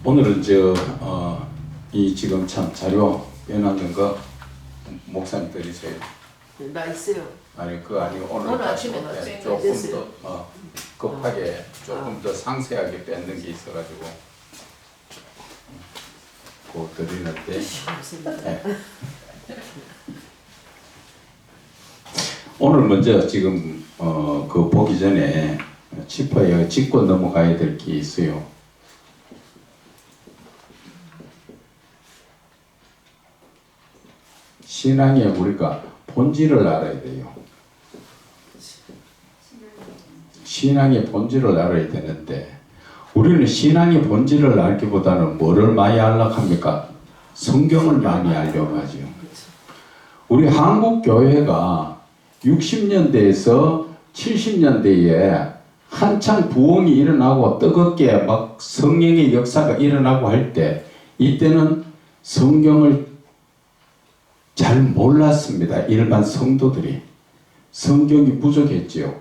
오늘은 이 지금 참 자료 빼놨는 거 목사님 드리세요. 나 있어요. 아니 그거 아니고 오늘 아침에 조금 됐어요. 더 급하게 조금 더 상세하게 뺏는 게 있어가지고 그거 드리는데 네. 오늘 먼저 지금 그 보기 전에 짚어야 짚고 넘어가야 될 게 있어요. 신앙에 우리가 본질을 알아야 돼요. 신앙의 본질을 알아야 되는데 우리는 신앙의 본질을 알기보다는 뭐를 많이 알려고 합니까? 성경을 많이 알려고 하죠. 우리 한국 교회가 60년대에서 70년대에 한창 부흥이 일어나고 뜨겁게 막 성령의 역사가 일어나고 할 때 이때는 성경을 잘 몰랐습니다. 일반 성도들이. 성경이 부족했지요.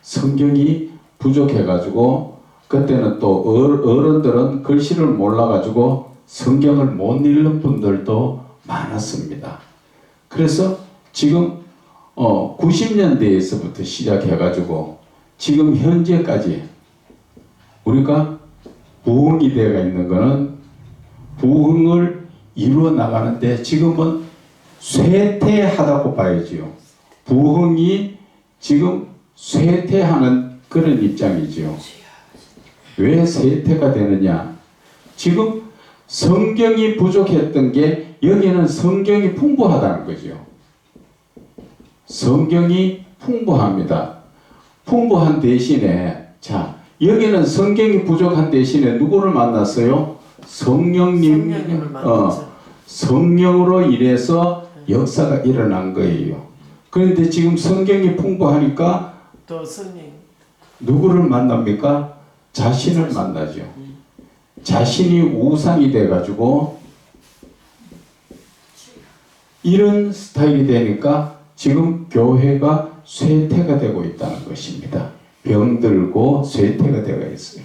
성경이 부족해가지고 그때는 또 어른들은 글씨를 몰라가지고 성경을 못 읽는 분들도 많았습니다. 그래서 지금 90년대에서부터 시작해가지고 지금 현재까지 우리가 부흥이 되어 있는 것은 부흥을 이루어 나가는데 지금은 쇠퇴하다고 봐야지요. 부흥이 지금 쇠퇴하는 그런 입장이지요. 왜 쇠퇴가 되느냐? 지금 성경이 부족했던 게 여기는 성경이 풍부하다는 거죠. 성경이 풍부합니다. 풍부한 대신에 자 여기는 성경이 부족한 대신에 누구를 만났어요? 성령님을 성령으로 인해서 역사가 일어난 거예요. 그런데 지금 성경이 풍부하니까 또 성령 누구를 만납니까? 자신을 만나죠. 자신이 우상이 돼가지고 이런 스타일이 되니까 지금 교회가 쇠퇴가 되고 있다는 것입니다. 병들고 쇠퇴가 되어 있어요.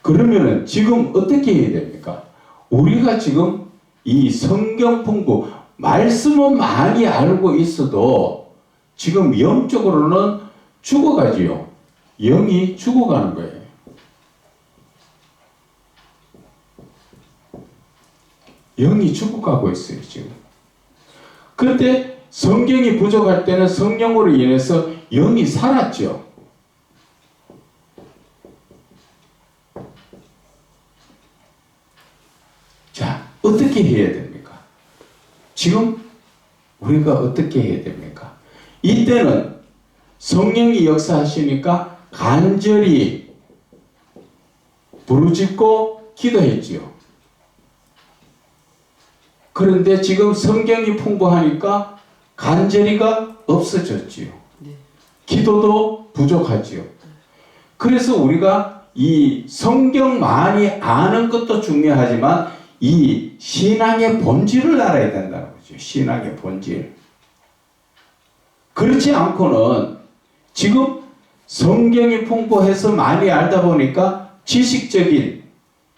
그러면은 지금 어떻게 해야 됩니까? 우리가 지금 이 성경 풍부, 말씀은 많이 알고 있어도 지금 영적으로는 죽어가지요. 영이 죽어가는 거예요. 영이 죽어가고 있어요, 지금. 그런데 성경이 부족할 때는 성령으로 인해서 영이 살았죠. 자, 어떻게 해야 됩니까? 지금 우리가 어떻게 해야 됩니까? 이때는 성령이 역사하시니까 간절히 부르짖고 기도했지요. 그런데 지금 성경이 풍부하니까 간절히가 없어졌지요. 기도도 부족하지요. 그래서 우리가 이 성경 많이 아는 것도 중요하지만 이 신앙의 본질을 알아야 된다는 거죠. 신앙의 본질. 그렇지 않고는 지금 성경이 풍부해서 많이 알다 보니까 지식적인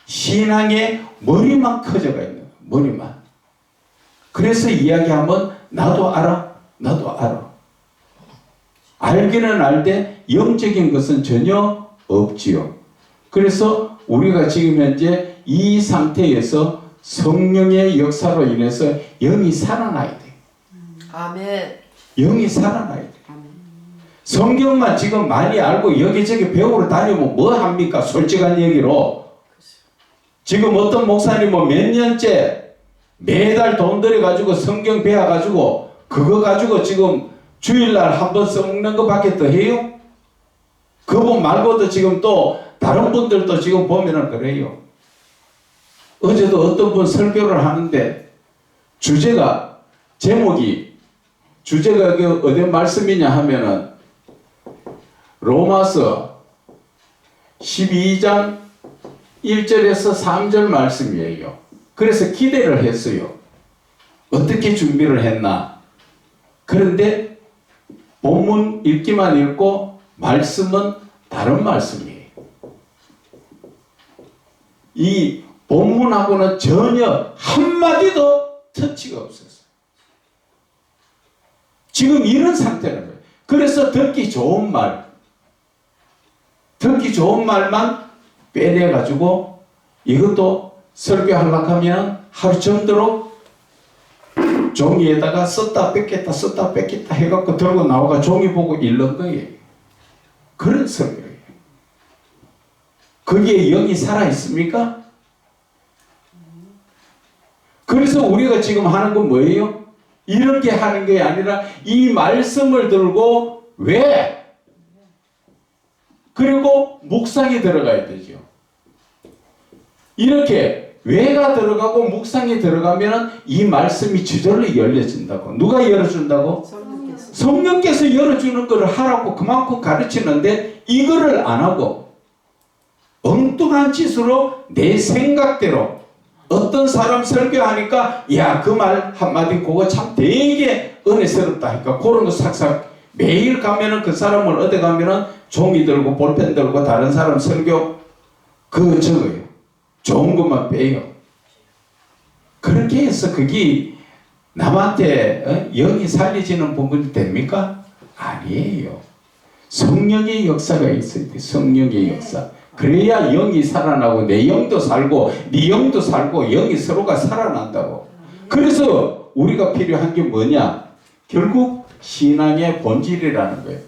신앙의 머리만 커져가 있는 거예요. 머리만. 그래서 이야기하면 나도 알아. 나도 알아. 알기는 알되 영적인 것은 전혀 없지요. 그래서 우리가 지금 현재 이 상태에서 성령의 역사로 인해서 영이 살아나야 돼요. 아멘. 영이 살아나야 돼요. 성경만 지금 많이 알고 여기저기 배우러 다니면 뭐 합니까? 솔직한 얘기로. 지금 어떤 목사님은 몇 년째 매달 돈 들여가지고 성경 배워가지고 그거 가지고 지금 주일날 한 번 써먹는 것밖에 더 해요? 그분 말고도 지금 또 다른 분들도 지금 보면은 그래요. 어제도 어떤 분 설교를 하는데 주제가 어디 말씀이냐 하면은 로마서 12장 1절에서 3절 말씀이에요. 그래서 기대를 했어요. 어떻게 준비를 했나? 그런데 본문 읽기만 읽고 말씀은 다른 말씀이에요. 이 본문하고는 전혀 한마디도 터치가 없었어요. 지금 이런 상태라는 거예요. 그래서 듣기 좋은 말만 빼내가지고 이것도 설교하려고 하면 하루 정도로 종이에다가 썼다 뺏겠다 해갖고 들고 나와가 종이 보고 읽는 거예요. 그런 설교예요. 거기에 영이 살아있습니까? 그래서 우리가 지금 하는 건 뭐예요? 이렇게 하는 게 아니라 이 말씀을 들고 왜? 그리고 묵상이 들어가야 되죠. 이렇게 왜가 들어가고 묵상이 들어가면 이 말씀이 저절로 열려진다고. 누가 열어준다고? 성령께서. 성령께서 열어주는 것을 하라고 그만큼 가르치는데 이거를 안 하고 엉뚱한 짓으로 내 생각대로 어떤 사람 설교하니까 야 그 말 한마디 그거 참 되게 은혜스럽다 하니까 그런 거 삭삭 매일 가면은 그 사람을 어디 가면은 종이 들고 볼펜 들고 다른 사람 설교 그거 적어요. 좋은 것만 빼요. 그렇게 해서 그게 남한테 영이 살려지는 부분이 됩니까? 아니에요. 성령의 역사가 있어야 돼. 성령의 역사. 그래야 영이 살아나고 내 영도 살고 네 영도 살고 영이 서로가 살아난다고. 그래서 우리가 필요한 게 뭐냐? 결국 신앙의 본질이라는 거예요.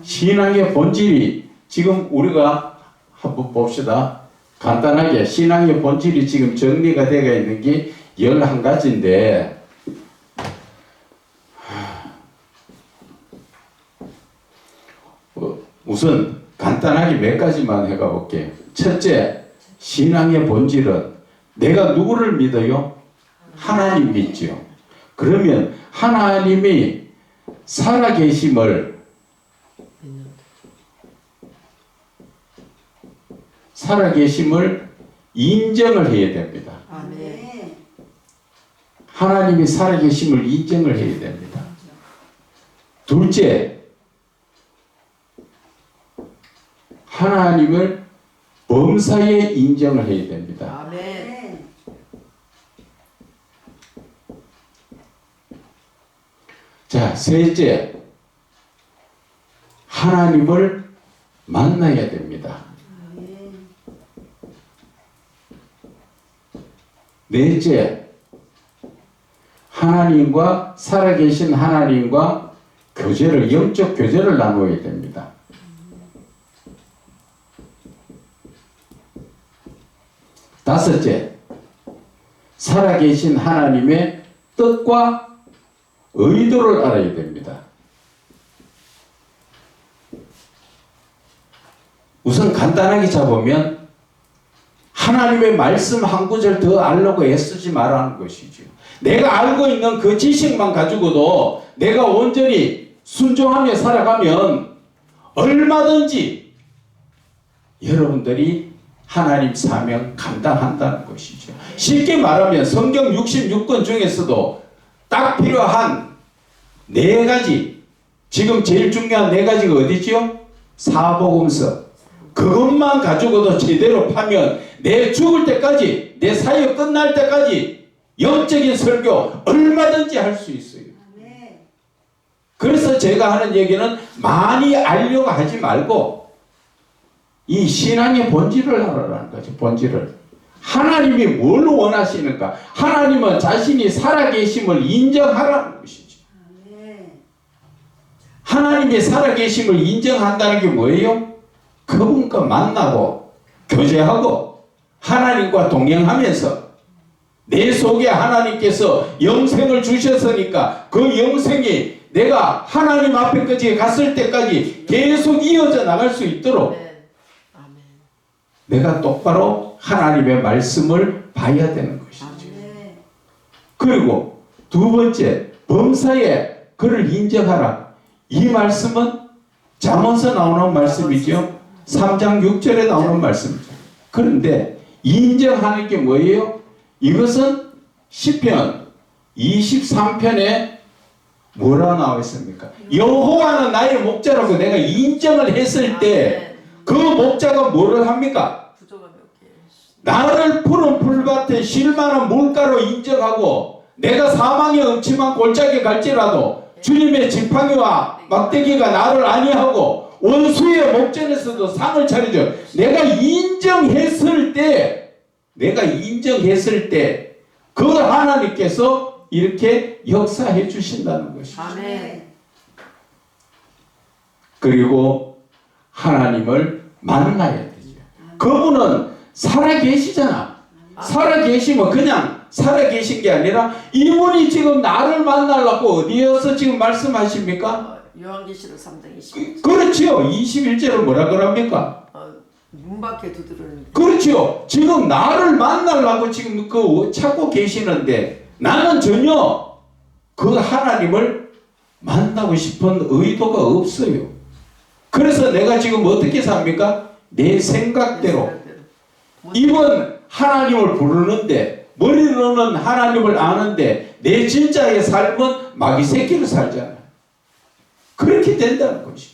신앙의 본질이 지금 우리가 한번 봅시다. 간단하게 신앙의 본질이 지금 정리가 되어 있는 게 11가지인데 우선 간단하게 몇 가지만 해가 볼게요. 첫째, 신앙의 본질은 내가 누구를 믿어요? 하나님 믿죠. 그러면 하나님이 살아계심을 인정을 해야 됩니다. 아멘. 하나님이 살아계심을 인정을 해야 됩니다. 둘째, 하나님을 범사에 인정을 해야 됩니다. 아멘. 자, 셋째, 하나님을 만나야 됩니다. 넷째, 하나님과 살아계신 하나님과 교제를 영적 교제를 나누어야 됩니다. 다섯째, 살아계신 하나님의 뜻과 의도를 알아야 됩니다. 우선 간단하게 잡으면 하나님의 말씀 한 구절 더 알려고 애쓰지 말라는 것이죠. 내가 알고 있는 그 지식만 가지고도 내가 온전히 순종하며 살아가면 얼마든지 여러분들이 하나님 사명 감당한다는 것이죠. 쉽게 말하면 성경 66권 중에서도 딱 필요한 4가지, 지금 제일 중요한 4가지가 어디죠? 사복음서. 그것만 가지고도 제대로 파면 내 죽을 때까지, 내 사역 끝날 때까지 영적인 설교 얼마든지 할 수 있어요. 그래서 제가 하는 얘기는 많이 알려고 하지 말고 이 신앙의 본질을 알아라는 거죠. 본질을. 하나님이 뭘 원하시는가? 하나님은 자신이 살아계심을 인정하라는 것이죠. 하나님의 살아계심을 인정한다는 게 뭐예요? 그분과 만나고 교제하고 하나님과 동행하면서 내 속에 하나님께서 영생을 주셨으니까 그 영생이 내가 하나님 앞에까지 갔을 때까지 계속 이어져 나갈 수 있도록 내가 똑바로 하나님의 말씀을 봐야 되는 것이죠. 그리고 두 번째, 범사에 그를 인정하라. 이 말씀은 잠언서 나오는 말씀이죠. 3장 6절에 나오는 말씀이죠. 그런데 인정하는 게 뭐예요? 이것은 시편 23편에 뭐라 나와 있습니까? 여호와는 나의 목자라고 내가 인정을 했을 때 그 목자가 뭐를 합니까? 구조가 몇 개? 나를 푸른 풀밭에 쉴만한 물가로 인정하고 내가 사망의 음침한 골짜기에 갈지라도 주님의 지팡이와 막대기가 나를 안위하고 원수의 목전에서도 상을 차려줘. 내가 인정했을 때 그 하나님께서 이렇게 역사해 주신다는 것이죠. 아멘. 그리고 하나님을 만나야 되죠. 그분은 살아 계시잖아. 살아 계시면 그냥 살아 계신 게 아니라 이분이 지금 나를 만나려고 어디에서 지금 말씀하십니까? 요한계시록 3장 20절. 그렇지요. 21절은 뭐라 그럽니까? 문 밖에 두드리는. 그렇지요. 지금 나를 만나려고 지금 찾고 계시는데 나는 전혀 그 하나님을 만나고 싶은 의도가 없어요. 그래서 내가 지금 어떻게 삽니까? 내 생각대로. 입은 하나님을 부르는데 머리로는 하나님을 아는데 내 진짜의 삶은 마귀 새끼로 살잖아요. 그렇게 된다는 것이죠.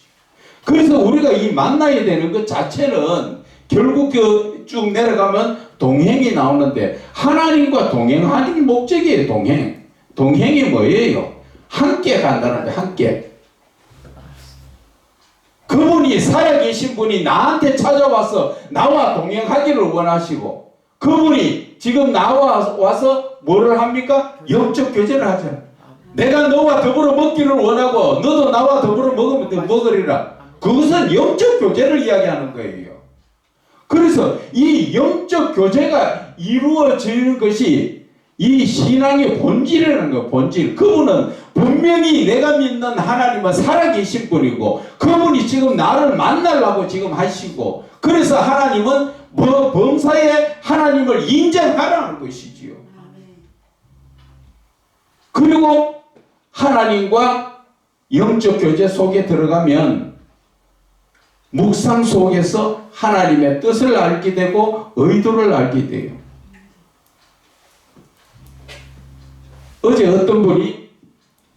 그래서 우리가 이 만나야 되는 것 자체는 결국 쭉 내려가면 동행이 나오는데 하나님과 동행하는 목적이에요. 동행이 뭐예요? 함께 간다는 거예요. 함께. 그분이 살아계신 분이 나한테 찾아와서 나와 동행하기를 원하시고 그분이 지금 나와 와서 뭐를 합니까? 영적 교제를 하잖아요. 내가 너와 더불어 먹기를 원하고 너도 나와 더불어 먹으리라. 그것은 영적 교제를 이야기하는 거예요. 그래서 이 영적 교제가 이루어지는 것이 이 신앙의 본질이라는 거예요. 본질. 그분은 분명히 내가 믿는 하나님은 살아계신 분이고 그분이 지금 나를 만나려고 지금 하시고 그래서 하나님은 범사에 하나님을 인정하라는 것이지요. 그리고 하나님과 영적 교제 속에 들어가면 묵상 속에서 하나님의 뜻을 알게 되고 의도를 알게 돼요. 어제 어떤 분이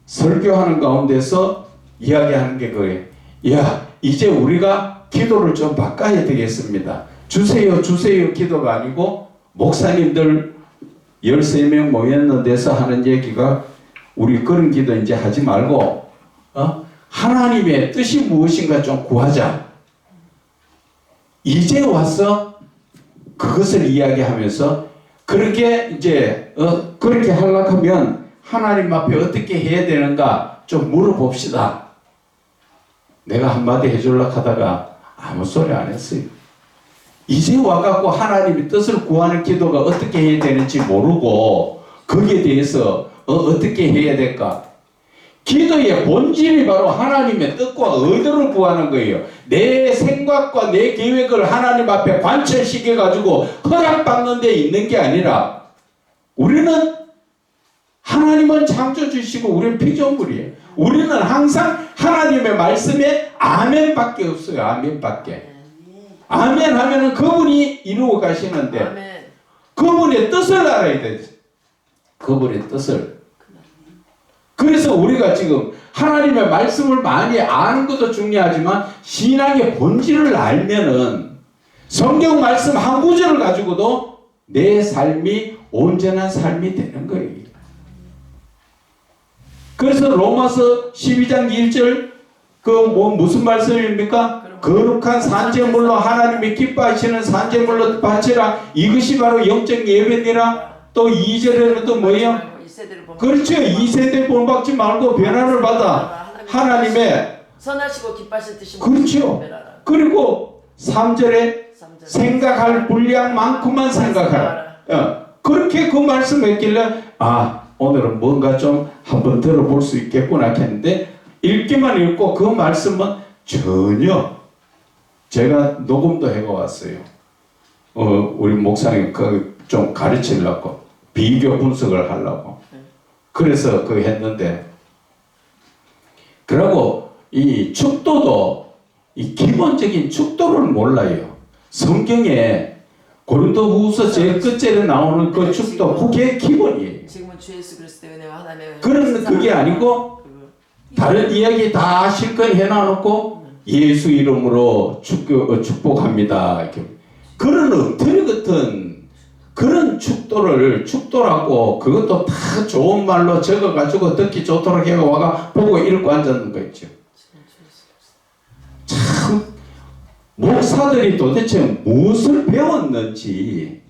설교하는 가운데서 이야기하는 게 그거예요. 야, 이제 우리가 기도를 좀 바꿔야 되겠습니다. 주세요 기도가 아니고 목사님들 13명 모였는 데서 하는 얘기가 우리 그런 기도 이제 하지 말고 하나님의 뜻이 무엇인가 좀 구하자. 이제 와서 그것을 이야기하면서 그렇게 이제 그렇게 하려고 하면 하나님 앞에 어떻게 해야 되는가 좀 물어봅시다. 내가 한마디 해주려고 하다가 아무 소리 안 했어요. 이제 와갖고 하나님의 뜻을 구하는 기도가 어떻게 해야 되는지 모르고 거기에 대해서 어떻게 해야 될까? 기도의 본질이 바로 하나님의 뜻과 의도를 구하는 거예요. 내 생각과 내 계획을 하나님 앞에 관철시켜가지고 허락받는 데 있는 게 아니라 우리는 하나님은 창조주시고 우리는 피조물이에요. 우리는 항상 하나님의 말씀에 아멘밖에 없어요. 아멘밖에. 아멘 하면은 그분이 이루어 가시는데 아멘. 그분의 뜻을 알아야 되지. 그분의 뜻을. 그래서 우리가 지금 하나님의 말씀을 많이 아는 것도 중요하지만 신앙의 본질을 알면은 성경 말씀 한 구절을 가지고도 내 삶이 온전한 삶이 되는 거예요. 그래서 로마서 12장 1절 무슨 말씀입니까? 거룩한 산제물로 하나님이 기뻐하시는 산제물로 바치라. 이것이 바로 영적 예배니라. 또 2절에는 또 뭐예요? 그렇죠. 2세대 본받지 말고 변화를 받아 하나님의 선하시고 기뻐하실 뜻이 그렇죠. 그리고 3절에 생각할 분량만큼만 생각하라. 그렇게 그 말씀했길래 오늘은 뭔가 좀 한번 들어볼 수 있겠구나 했는데 읽기만 읽고 그 말씀은 전혀 제가 녹음도 해왔어요. 우리 목사님 좀 가르치려고 비교 분석을 하려고 그래서 했는데 그리고 이 축도도 이 기본적인 축도를 몰라요. 성경에 고린도후서 제일 끝절에 나오는 그 축도 그게 기본이에요. 지금은 주 예수 그리스도의 은혜와 하나님의 그런 그게 아니고 다른 이야기 다 실컷 해놔놓고 예수 이름으로 축복합니다. 이렇게 그런 엉터리 같은 축도라고 그것도 다 좋은 말로 적어가지고 듣기 좋도록 해가 와가 보고 읽고 앉았는 거 있죠. 참 목사들이 도대체 무엇을 배웠는지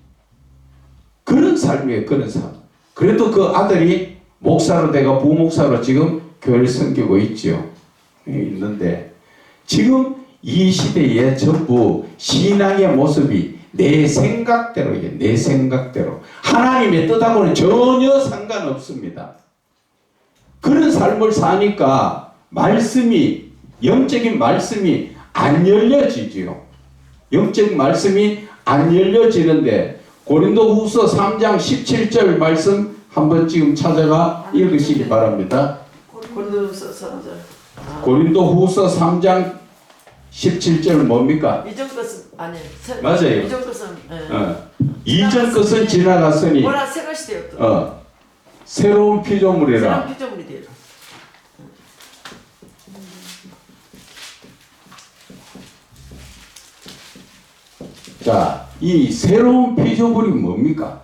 그런 삶이에요. 그런 삶. 그래도 그 아들이 목사로 내가 부목사로 지금 교회를 섬기고 있죠. 있는데 지금 이 시대에 전부 신앙의 모습이 내 생각대로예요. 내 생각대로. 하나님의 뜻하고는 전혀 상관없습니다. 그런 삶을 사니까 말씀이, 영적인 말씀이 안 열려지지요. 영적 말씀이 안 열려지는데 고린도후서 3장 17절 말씀 한번 지금 찾아가 읽으시기 바랍니다. 고린도후서 3장. 고린도후서 3장 17절 뭡니까? 이전 것은 아니. 맞아요. 이전 것은 이전 것은 지나갔으니 뭐라 새 것이 되었다. 새로운 피조물이라. 새로운 피조물이 되었다. 자, 이 새로운 피조물이 뭡니까?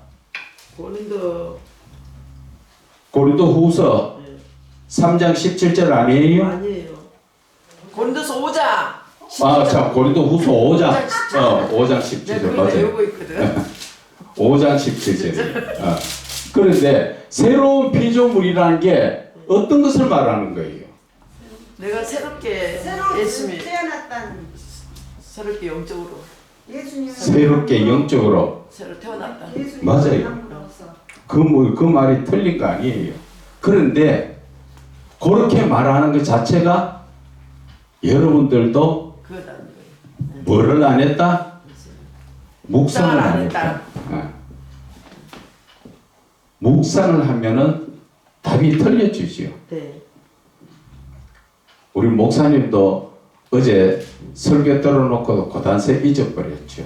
고린도후서 3장 17절 아니에요? 아니에요. 고린도서 5장. 아, 자, 고린도후서 5장. 5장 17절 내가 맞아요. 외우고 있거든. 5장 17절. 그런데 새로운 피조물이라는 게 어떤 것을 말하는 거예요? 내가 새롭게 새로 예수님 태어났다는 새롭게 영적으로 예수님 새롭게 영적으로. 새로 태어났다. 예수님 맞아요. 사람으로서. 그 말이 틀린 거 아니에요. 그런데 그렇게 말하는 것 자체가 여러분들도 그거다. 뭐를 안 했다? 묵상을 안 했다. 묵상을 하면은 답이 틀려지지요. 네. 우리 목사님도 어제 설교 들어놓고도 고단세 잊어버렸죠.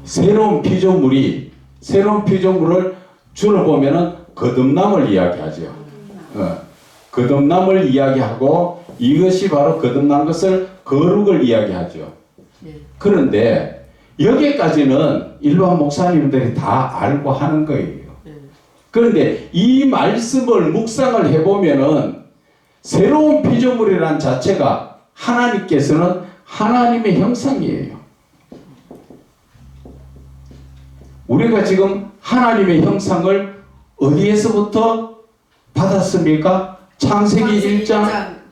새로운 피조물을 주로 보면은 거듭남을 이야기하죠. 거듭남을 이야기하고 이것이 바로 거듭난 것을 거룩을 이야기하죠. 네. 그런데 여기까지는 일반 목사님들이 다 알고 하는 거예요. 네. 그런데 이 말씀을 묵상을 해보면은 새로운 피조물이란 자체가 하나님께서는 하나님의 형상이에요. 우리가 지금 하나님의 형상을 어디에서부터 받았습니까? 창세기 1장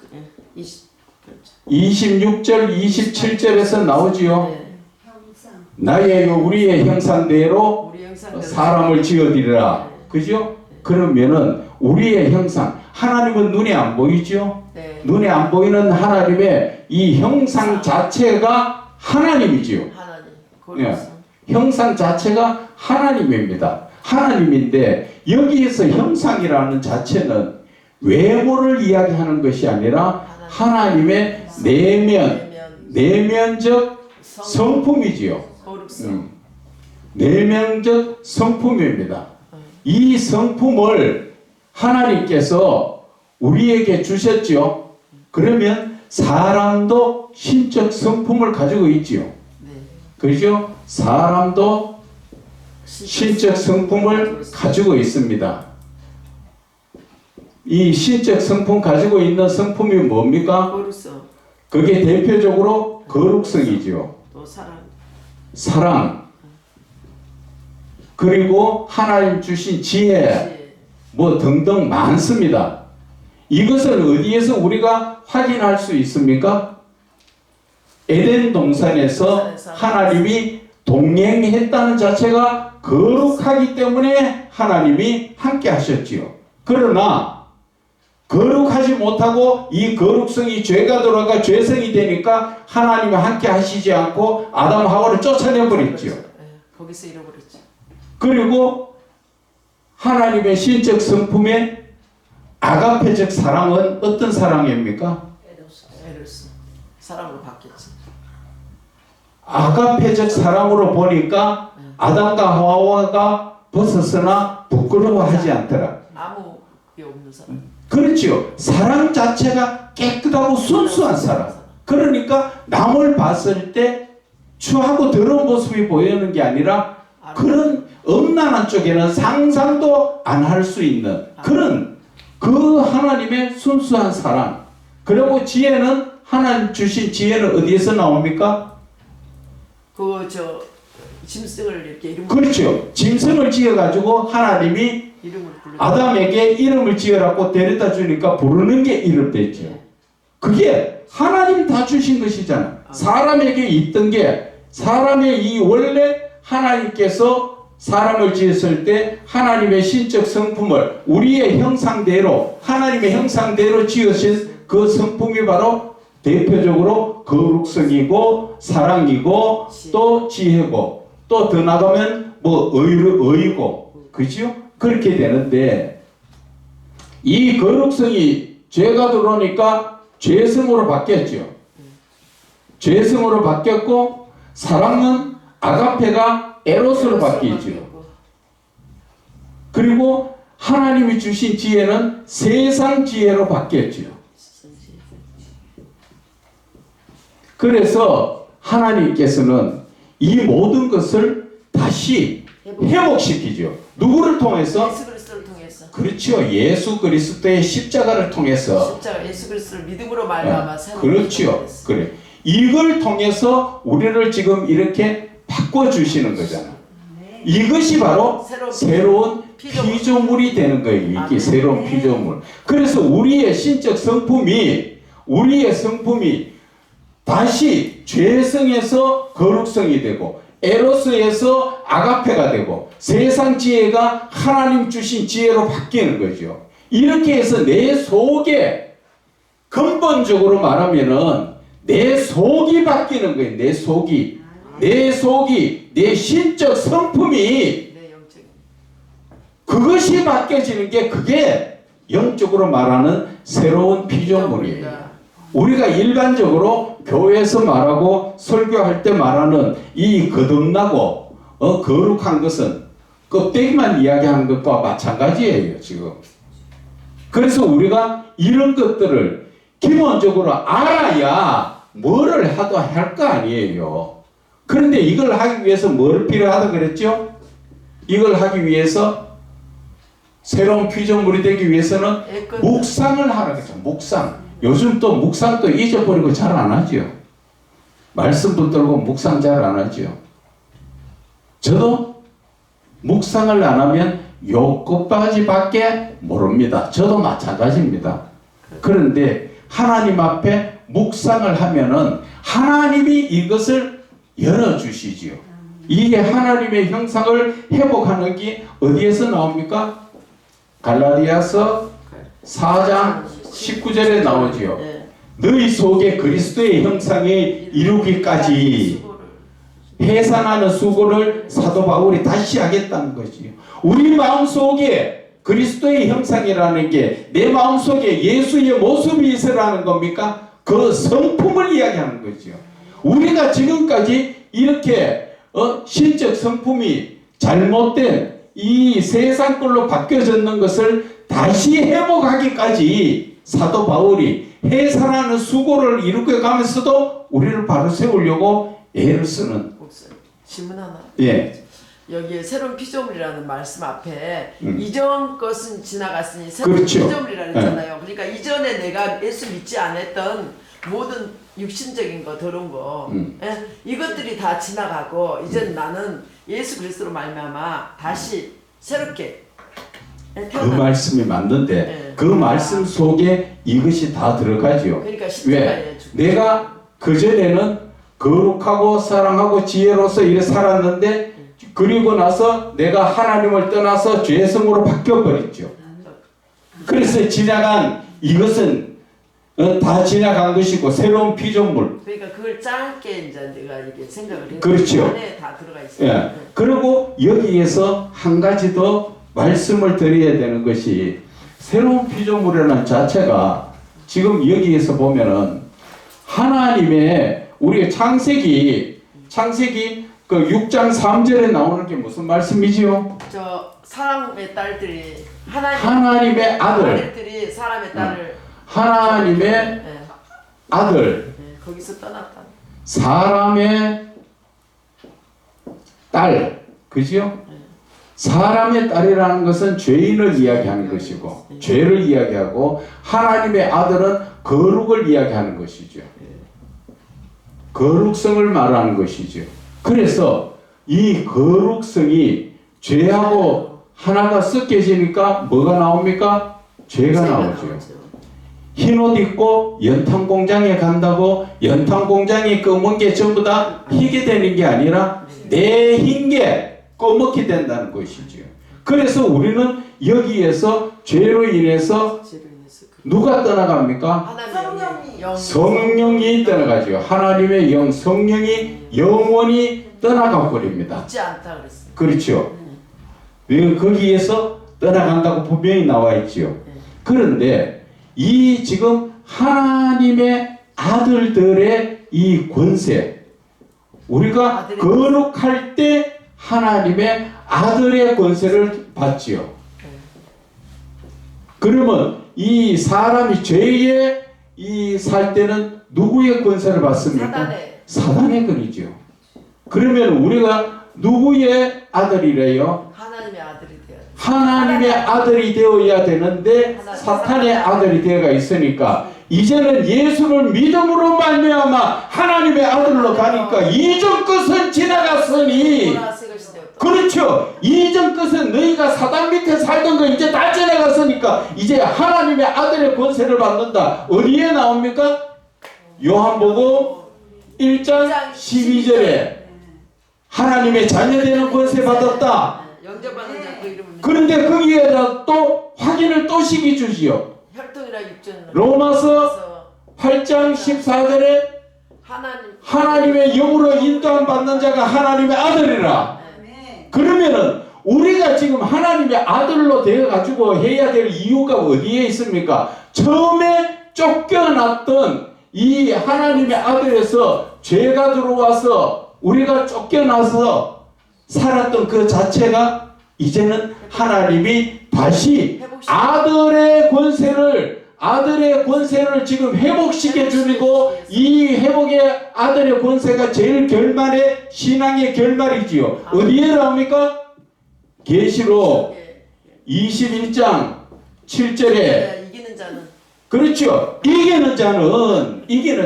26절 27절에서 나오지요. 네. 형상. 나의 우리의 형상대로 우리 형상대로 사람을 지어드리라. 네. 그죠? 그러면은 우리의 형상, 하나님은 눈에 안 보이죠? 네. 눈에 안 보이는 하나님의 이 형상 자체가 하나님이지요. 하나님. 예. 고린도서. 형상 자체가 하나님입니다. 하나님인데 여기에서 형상이라는 자체는 외모를 이야기하는 것이 아니라 하나님의 내면적 성품이지요. 거룩성. 내면적 성품입니다. 이 성품을 하나님께서 우리에게 주셨죠. 그러면 사람도 신적 성품을 가지고 있지요. 네. 그죠? 사람도 신적 성품을 가지고 있습니다. 이 신적 성품 가지고 있는 성품이 뭡니까? 거룩성. 그게 대표적으로 거룩성이지요. 또 사랑. 사랑. 그리고 하나님 주신 지혜, 뭐 등등 많습니다. 이것을 어디에서 우리가 확인할 수 있습니까? 에덴 동산에서 하나님이 동행했다는 자체가 거룩하기 때문에 하나님이 함께 하셨지요. 그러나 거룩하지 못하고 이 거룩성이 죄가 들어가 죄성이 되니까 하나님이 함께 하시지 않고 아담 하와를 쫓아내버렸지요. 거기서 잃어버렸죠. 그리고 하나님의 신적 성품의 아가페적 사랑은 어떤 사랑입니까? 에로스. 사랑으로 바뀌었지. 아가페적 사랑으로 보니까 아담과 하와가 벗었으나 부끄러워하지 않더라. 아무 게 없는 사람. 그렇지요. 사랑 자체가 깨끗하고 순수한 사랑. 그러니까 남을 봤을 때 추하고 더러운 모습이 보이는 게 아니라 그런 음란한 쪽에는 상상도 안 할 수 있는 그런 그 하나님의 순수한 사랑. 그리고 지혜는 하나님 주신 지혜는 어디에서 나옵니까? 짐승을 이렇게 이름을 그렇죠. 짐승을 지어가지고 하나님이 이름을 불러. 아담에게 이름을 지으라고 데려다 주니까 부르는 게 이름 됐죠. 그게 하나님 다 주신 것이잖아. 사람에게 있던 게 사람의 이 원래 하나님께서 사람을 지었을 때 하나님의 신적 성품을 우리의 형상대로 하나님의 형상대로 지으신 그 성품이 바로 대표적으로 거룩성이고 사랑이고 또 지혜고 또 더 나가면 뭐 의고 그죠? 그렇게 되는데 이 거룩성이 죄가 들어오니까 죄성으로 바뀌었죠. 죄성으로 바뀌었고 사랑은 아가페가 에로스로 바뀌었죠. 그리고 하나님이 주신 지혜는 세상 지혜로 바뀌었죠. 그래서 하나님께서는 이 모든 것을 다시 회복시키죠. 누구를 통해서? 예수 그리스도를 통해서. 그렇죠. 예수 그리스도의 십자가를 통해서. 십자가 예수 그리스도를 믿음으로 말미암아 새로운 그렇죠. 그래. 이걸 통해서 우리를 지금 이렇게 바꿔주시는 거잖아. 이것이 바로 새로운 피조물이 되는 거예요. 이게 새로운 피조물. 그래서 우리의 신적 성품이 다시 죄성에서 거룩성이 되고 에로스에서 아가페가 되고 세상 지혜가 하나님 주신 지혜로 바뀌는 거죠. 이렇게 해서 내 속에 근본적으로 말하면은 내 속이 바뀌는 거예요. 내 속이 내 신적 성품이 그것이 바뀌어지는 게 그게 영적으로 말하는 새로운 피조물이에요. 우리가 일반적으로 교회에서 말하고 설교할 때 말하는 이 거듭나고 거룩한 것은 껍데기만 이야기하는 것과 마찬가지예요. 지금. 그래서 우리가 이런 것들을 기본적으로 알아야 뭐를 하도 할 거 아니에요. 그런데 이걸 하기 위해서 뭘 필요하다 그랬죠? 이걸 하기 위해서 새로운 피조물이 되기 위해서는 묵상을 하라 그랬죠. 묵상. 요즘 또 묵상도 잊어버리고 잘 안 하죠. 말씀 붙들고 묵상 잘 안 하죠. 저도 묵상을 안 하면 요 끝까지밖에 모릅니다. 저도 마찬가지입니다. 그런데 하나님 앞에 묵상을 하면은 하나님이 이것을 열어주시지요. 이게 하나님의 형상을 회복하는 게 어디에서 나옵니까? 갈라디아서 4장 19절에 나오지요. 너희 속에 그리스도의 형상이 이루기까지 해산하는 수고를 사도 바울이 다시 하겠다는 거지요. 우리 마음속에 그리스도의 형상이라는 게 내 마음속에 예수의 모습이 있으라는 겁니까? 그 성품을 이야기하는 거죠. 우리가 지금까지 이렇게 신적 성품이 잘못된 이 세상 걸로 바뀌어졌는 것을 다시 회복하기까지 사도 바울이 해산하는 수고를 이루게 가면서도 우리를 바로 세우려고 애를 쓰는. 질문 하나. 예. 여기에 새로운 피조물이라는 말씀 앞에 이전 것은 지나갔으니 새로운 그렇죠. 피조물이라 했잖아요. 그러니까 이전에 내가 예수 믿지 않았던 모든 육신적인 거 더러운 거 예? 이것들이 다 지나가고 이제 나는 예수 그리스도로 말미암아 다시 새롭게 그 말씀이 맞는데 네. 그 말씀 속에 이것이 다 들어가죠. 그러니까 십자가에 내가 그전에는 거룩하고 사랑하고 지혜로서 이래 살았는데 그리고 나서 내가 하나님을 떠나서 죄성으로 바뀌어버렸죠. 그래서 지나간 이것은 다 지나간 것이고 새로운 피조물. 그러니까 그걸 짧게 이제 내가 이게 생각을 해서 그렇죠. 안에 다 들어가 있어요. 예. 그리고 여기에서 한 가지 더 말씀을 드려야 되는 것이 새로운 피조물이라는 자체가 지금 여기에서 보면은 하나님의 우리 창세기 그 6장 3절에 나오는 게 무슨 말씀이지요? 저 사람의 딸들이 하나님의 아들 아들들이 사람의 딸을 하나님의 네. 아들 네, 거기서 떠났다. 사람의 딸 그죠? 사람의 딸이라는 것은 죄인을 이야기하는 것이고 죄를 이야기하고 하나님의 아들은 거룩을 이야기하는 것이죠. 거룩성을 말하는 것이죠. 그래서 이 거룩성이 죄하고 하나가 섞여지니까 뭐가 나옵니까? 죄가 나오죠. 흰옷 입고 연탄 공장에 간다고 연탄 공장이 검은 게 전부 다 희게 되는 게 아니라 내 흰 게 꺼먹게 된다는 것이죠. 그래서 우리는 여기에서 죄로 인해서 누가 떠나갑니까? 성령이 떠나가죠. 하나님의 영, 성령이 영원히 떠나가 버립니다. 있지 않다 그랬어요. 그렇죠. 거기에서 떠나간다고 분명히 나와 있지요. 그런데 이 지금 하나님의 아들들의 이 권세, 우리가 거룩할 때 하나님의 아들의 권세를 받지요. 그러면 이 사람이 죄에 이 살 때는 누구의 권세를 받습니까? 사단의 권이죠. 그러면 우리가 누구의 아들이래요? 하나님의 아들이 되어야 돼. 하나님의 아들이 되어야 되는데 사탄의 아들이 되어가 있으니까 이제는 예수를 믿음으로 말미암아 하나님의 아들로 가니까 이전 것은 지나갔으니, 그렇죠. 이전 것은 너희가 사단 밑에 살던 거 이제 다 지나갔으니까 이제 하나님의 아들의 권세를 받는다. 어디에 나옵니까? 요한복음 1장 12절에 하나님의 자녀되는 권세 받았다. 영접하는 자 그 이름을 그런데 거기에다 또 확인을 또 시켜주지요. 혈통이라 육전 로마서 8장 14절에 하나님의 영으로 인도함 받는 자가 하나님의 아들이라. 그러면은 우리가 지금 하나님의 아들로 되어가지고 해야 될 이유가 어디에 있습니까? 처음에 쫓겨났던 이 하나님의 아들에서 죄가 들어와서 우리가 쫓겨나서 살았던 그 자체가 이제는 하나님이 다시 아들의 권세를 지금 회복시켜 주고, 이 회복의 아들의 권세가 제일 결말의 신앙의 결말이지요. 어디에 나옵니까? 계시록 21장 7절에 이기는 자는, 그렇죠. 이기는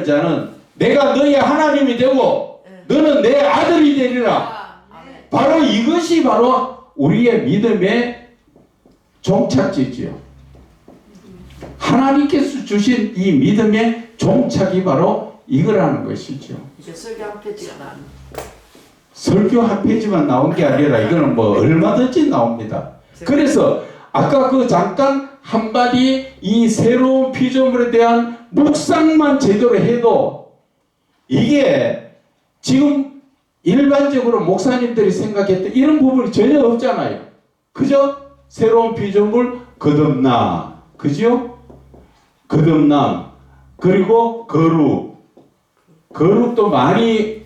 자는 내가 너의 하나님이 되고 너는 내 아들이 되리라. 바로 이것이 바로 우리의 믿음의 종착지지요. 하나님께서 주신 이 믿음의 종착이 바로 이거라는 것이죠. 이제 설교 한 페이지가 나옵니다. 설교 한 페이지만 나온 게 아니라 이거는 뭐 얼마든지 나옵니다. 그래서 아까 그 잠깐 한마디 이 새로운 피조물에 대한 묵상만 제대로 해도 이게 지금 일반적으로 목사님들이 생각했던 이런 부분이 전혀 없잖아요. 그죠? 새로운 피조물 거듭나, 그죠? 거듭남, 그리고 거룩도 많이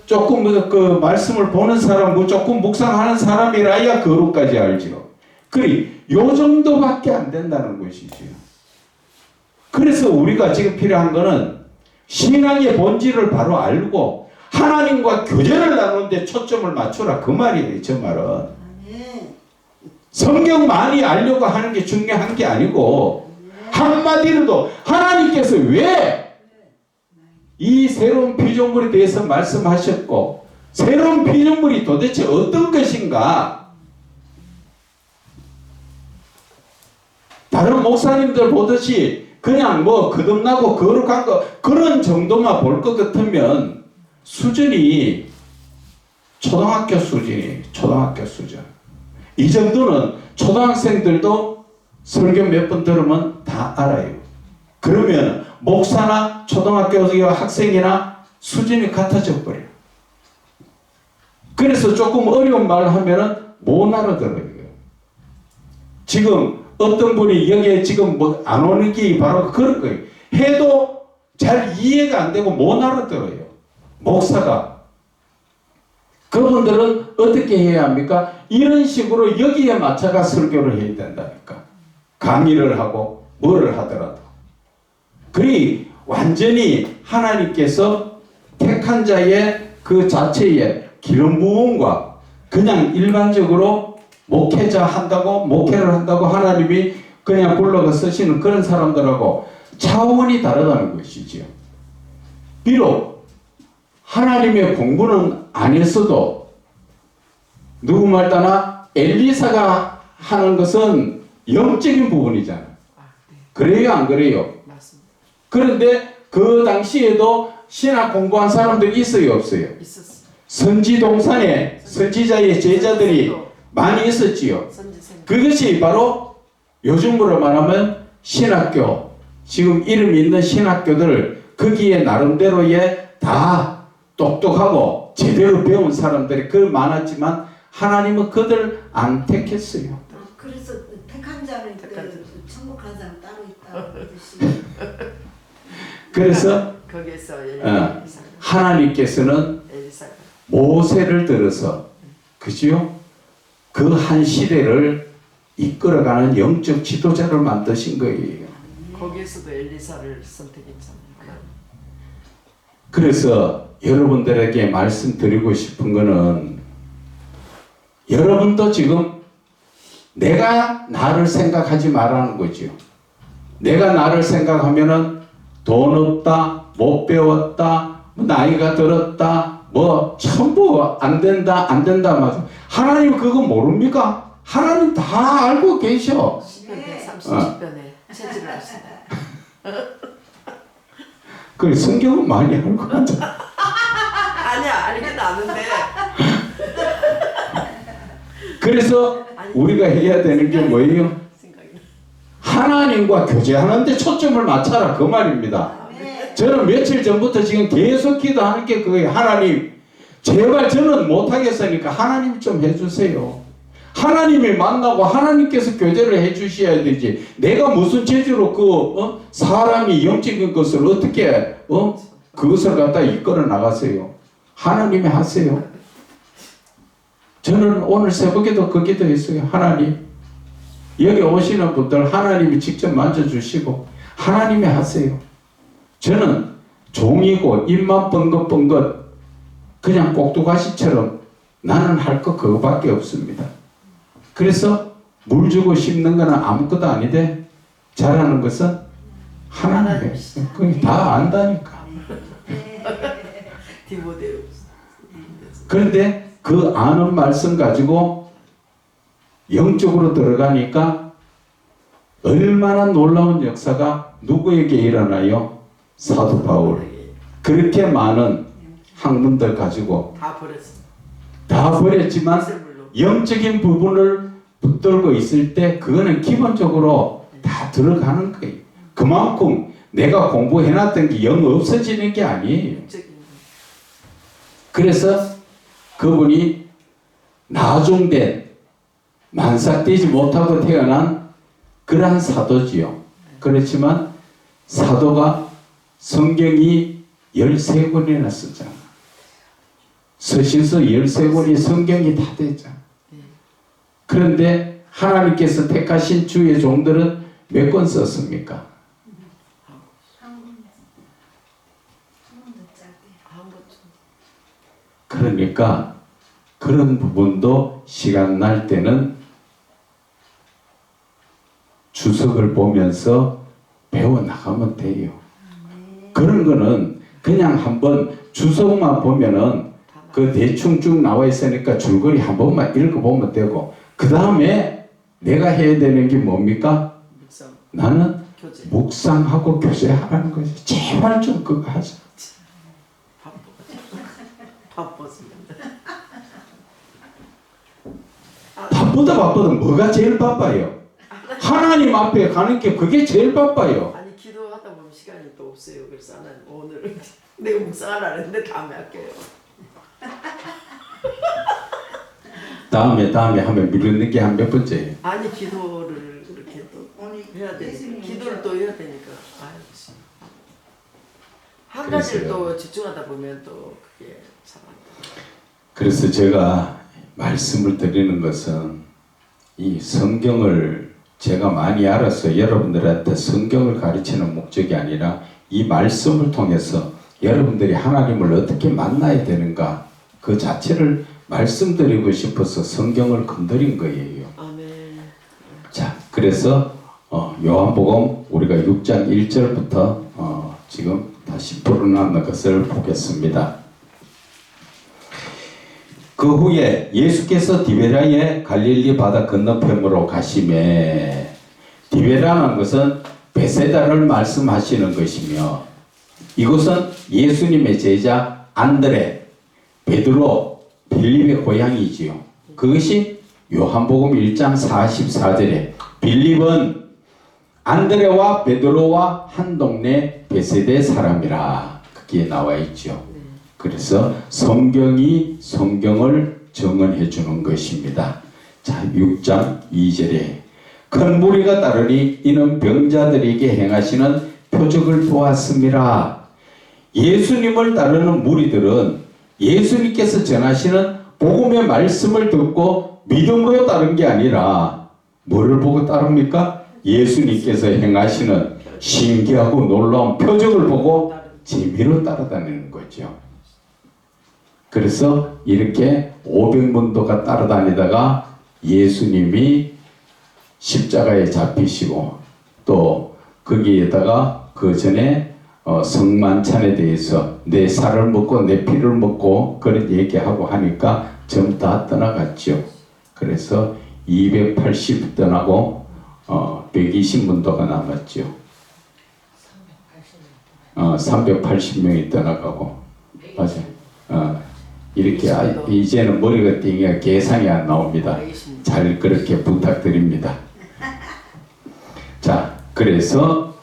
조금 그 말씀을 보는 사람, 조금 묵상하는 사람이라야 거룩까지 알죠. 그래, 요 정도밖에 안 된다는 것이죠. 그래서 우리가 지금 필요한 거는 신앙의 본질을 바로 알고 하나님과 교제를 나누는데 초점을 맞추라, 그 말이에요. 저 말은 성경 많이 알려고 하는 게 중요한 게 아니고, 한마디로도 하나님께서 왜 이 새로운 피조물에 대해서 말씀하셨고 새로운 피조물이 도대체 어떤 것인가. 다른 목사님들 보듯이 그냥 뭐 거듭나고 거룩한 거 그런 정도만 볼 것 같으면 수준이 초등학교 수준. 이 정도는 초등학생들도 설교 몇 번 들으면 다 알아요. 그러면 목사나 초등학교 학생이나 수준이 같아져 버려요. 그래서 조금 어려운 말을 하면은 못 알아들어요. 지금 어떤 분이 여기에 지금 뭐 안 오는 게 바로 그런 거예요. 해도 잘 이해가 안 되고 못 알아들어요. 목사가. 그분들은 어떻게 해야 합니까? 이런 식으로 여기에 맞춰가 설교를 해야 된다니까. 강의를 하고 뭐를 하더라도. 그리 완전히 하나님께서 택한 자의 그 자체의 기름 부음과 그냥 일반적으로 목회자 한다고 목회를 한다고 하나님이 그냥 불러가 쓰시는 그런 사람들하고 차원이 다르다는 것이지요. 비록 하나님의 공부는 안 했어도 누구 말 따나 엘리사가 하는 것은 영적인 부분이잖아요. 그래요, 안 그래요? 맞습니다. 그런데 그 당시에도 신학 공부한 사람들이 있어요, 없어요? 있었어요. 선지동산에 선지자의 제자들이 많이 있었지요. 선지생. 그것이 바로 요즘으로 말하면 신학교, 지금 이름 있는 신학교들 거기에 나름대로의 다 똑똑하고 제대로 배운 사람들이 그 많았지만 하나님은 그들 안 택했어요. 그래서 택한 자는 택한 자. 천국 간 사람 따로 있다고 뜻이. 그래서 거기에서 하나님께서는 엘리사가 모세를 들어서 그지요? 그 한 시대를 이끌어가는 영적 지도자를 만드신 거예요. 거기에서도 엘리사를 선택했잖아요. 그래서 여러분들에게 말씀드리고 싶은 거는 여러분도 지금 내가 나를 생각하지 말라는 거죠. 내가 나를 생각하면은 돈 없다, 못 배웠다, 나이가 들었다, 뭐 전부 안 된다 맞아. 하나님 그거 모릅니까? 하나님 다 알고 계셔. 10편 130편에 체질을 하시다. 그 성경은 많이 알고 하잖아. 아니야, 알긴 아는데. 그래서 우리가 해야 되는 게 뭐예요? 생각이 하나님과 교제하는데 초점을 맞춰라 그 말입니다. 네. 저는 며칠 전부터 지금 계속 기도하는 게 그거예요. 하나님 제발 저는 못하겠으니까 하나님 좀 해주세요. 하나님이 만나고 하나님께서 교제를 해주셔야 되지. 내가 무슨 재주로 사람이 영적인 것을 어떻게 그것을 갖다 이끌어 나가세요. 하나님이 하세요. 저는 오늘 새벽에도 그 기도했어요. 하나님 여기 오시는 분들 하나님이 직접 만져주시고 하나님이 하세요. 저는 종이고 입만 뻥긋뻥긋 그냥 꼭두가시처럼 나는 할 거 그거밖에 없습니다. 그래서 물 주고 심는 거는 아무것도 아닌데 잘하는 것은 하나님이에요. 그게 다 안다니까. 디모데우스. 그런데 그 아는 말씀 가지고 영적으로 들어가니까 얼마나 놀라운 역사가 누구에게 일어나요? 사도 바울. 그렇게 많은 학문들 가지고 다 버렸어. 다 버렸지만 셀물로. 영적인 부분을 붙들고 있을 때 그거는 기본적으로 다 들어가는 거예요. 그만큼 내가 공부해놨던 게 영 없어지는 게 아니에요. 영적인 그래서 그분이 나중된 만삭되지 못하고 태어난 그러한 사도지요. 그렇지만 사도가 성경이 13권이나 쓰잖아. 서신서 13권이 성경이 다 됐잖아. 그런데 하나님께서 택하신 주의 종들은 몇 권 썼습니까? 한 번도 짧게. 아무것도. 그러니까 그런 부분도 시간 날 때는 주석을 보면서 배워나가면 돼요. 그런 거는 그냥 한번 주석만 보면은 그 대충 쭉 나와 있으니까 줄거리 한 번만 읽어보면 되고 그 다음에 내가 해야 되는 게 뭡니까? 묵상. 나는 교제. 묵상하고 교제하라는 거지. 제발 좀 그거 하자. 바빴습니다. 바쁘다 뭐가 제일 바빠요? 하나님 앞에 가는 게 그게 제일 바빠요. 아니 기도하다 보면 시간이 또 없어요. 그래서 나는 오늘 내가 묵상하라 했는데 다음에 할게요. 다음에 하면 미루는 게 한 몇 번째예요? 아니 기도를 그렇게 또 오늘 해야 되니까 예수님 기도를 또 해야 되니까 한 가지를 또 집중하다 보면 또 그게 참 안 돼. 그래서 제가 말씀을 드리는 것은 이 성경을 제가 많이 알아서 여러분들한테 성경을 가르치는 목적이 아니라 이 말씀을 통해서 여러분들이 하나님을 어떻게 만나야 되는가 그 자체를 말씀드리고 싶어서 성경을 건드린 거예요. 그래서 요한복음 우리가 6장 1절부터 지금 다시 풀어놓는 것을 보겠습니다. 그 후에 예수께서 디베라의 갈릴리 바다 건너편으로 가시매, 디베라는 것은 베세다를 말씀하시는 것이며, 이곳은 예수님의 제자 안드레, 베드로, 빌립의 고향이지요. 그것이 요한복음 1장 44절에 빌립은 안드레와 베드로와 한 동네 베세대 사람이라 그게 나와 있죠. 그래서 성경이 성경을 증언해 주는 것입니다. 자, 6장 2절에 큰 무리가 따르니 이는 병자들에게 행하시는 표적을 보았습니다. 예수님을 따르는 무리들은 예수님께서 전하시는 복음의 말씀을 듣고 믿음으로 따른 게 아니라 뭐를 보고 따릅니까? 예수님께서 행하시는 신기하고 놀라운 표적을 보고 재미로 따라다니는 거죠. 그래서 이렇게 500문도가 따라다니다가 예수님이 십자가에 잡히시고, 또 거기에다가 그 전에 성만찬에 대해서 내 살을 먹고 내 피를 먹고 그런 얘기하고 하니까 전부 다 떠나갔죠. 그래서 280 떠나고 120문도가 남았죠. 380명이 떠나가고, 맞아요. 이렇게 이제는 머리가 띵해 계산이 안 나옵니다. 잘 그렇게 부탁드립니다. 자, 그래서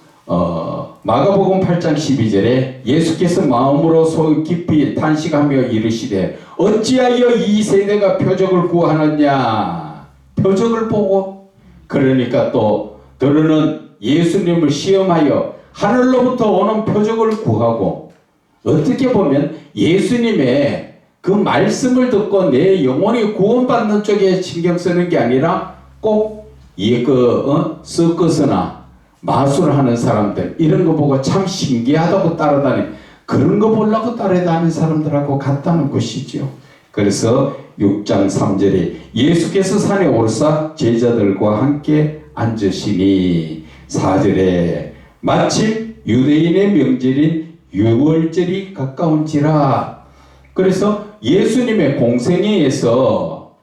마가복음 8장 12절에 예수께서 마음으로 속 깊이 탄식하며 이르시되 어찌하여 이 세대가 표적을 구하느냐. 표적을 보고, 그러니까 또 너는 예수님을 시험하여 하늘로부터 오는 표적을 구하고, 어떻게 보면 예수님의 그 말씀을 듣고 내 영혼이 구원받는 쪽에 신경 쓰는 게 아니라 꼭 서커스나 마술하는 사람들 이런 거 보고 참 신기하다고 따라다니는, 그런 거 보려고 따라다니는 사람들하고 같다는 것이죠. 그래서 6장 3절에 예수께서 산에 오르사 제자들과 함께 앉으시니, 4절에 마침 유대인의 명절인 유월절이 가까운지라. 그래서 예수님의 공생애에서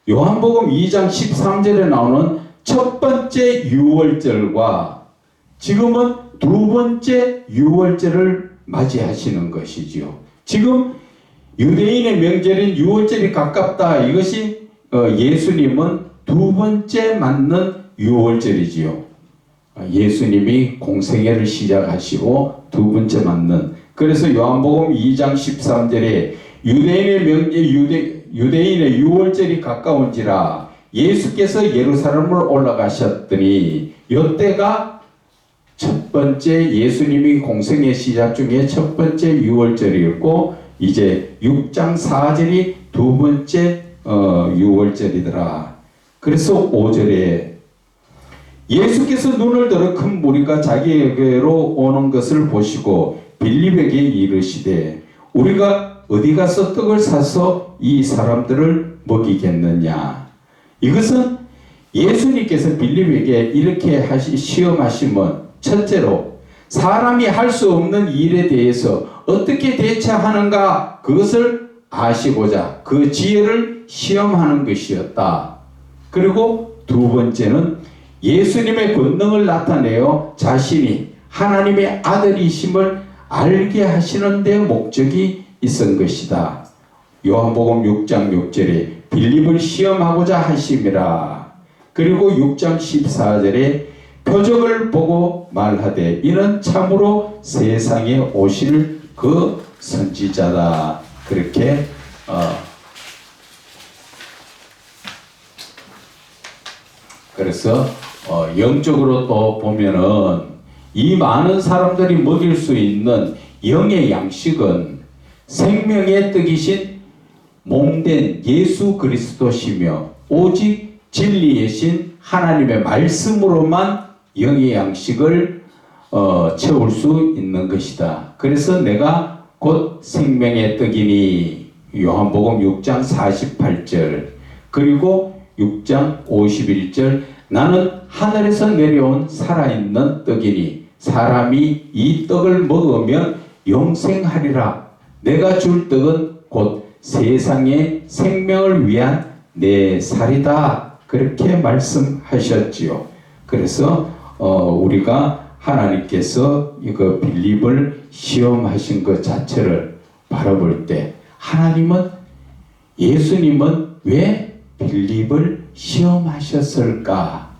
요한복음 2장 13절에 나오는 첫 번째 유월절과 지금은 두 번째 유월절을 맞이하시는 것이지요. 지금 유대인의 명절인 유월절이 가깝다. 이것이 예수님은 두 번째 맞는 유월절이지요. 예수님이 공생애를 시작하시고 두 번째 맞는, 그래서 요한복음 2장 13절에 유대인의 유월절이 가까운지라 예수께서 예루살렘을 올라가셨더니, 이때가 첫 번째 예수님이 공생애 시작 중에 첫 번째 유월절이었고, 이제 6장 4절이 두 번째 유월절이더라. 그래서 5절에 예수께서 눈을 들어 큰 무리가 자기에게로 오는 것을 보시고 빌립에게 이르시되 우리가 어디 가서 떡을 사서 이 사람들을 먹이겠느냐. 이것은 예수님께서 빌립에게 이렇게 시험하시면, 첫째로 사람이 할 수 없는 일에 대해서 어떻게 대처하는가, 그것을 아시고자 그 지혜를 시험하는 것이었다. 그리고 두 번째는 예수님의 권능을 나타내어 자신이 하나님의 아들이심을 알게 하시는 데 목적이 있은 것이다. 요한복음 6장 6절에 빌립을 시험하고자 하심이라. 그리고 6장 14절에 표적을 보고 말하되 이는 참으로 세상에 오실 그 선지자다. 그렇게 그래서 영적으로 또 보면은 이 많은 사람들이 먹일 수 있는 영의 양식은 생명의 떡이신 몸된 예수 그리스도시며 오직 진리의 신 하나님의 말씀으로만 영의 양식을 채울 수 있는 것이다. 그래서 내가 곧 생명의 떡이니 요한복음 6장 48절 그리고 6장 51절 나는 하늘에서 내려온 살아있는 떡이니 사람이 이 떡을 먹으면 영생하리라. 내가 줄 떡은 곧 세상의 생명을 위한 내 살이다. 그렇게 말씀하셨지요. 그래서 우리가 하나님께서 이거 빌립을 시험하신 것 자체를 바라볼 때 하나님은 예수님은 왜 빌립을 시험하셨을까?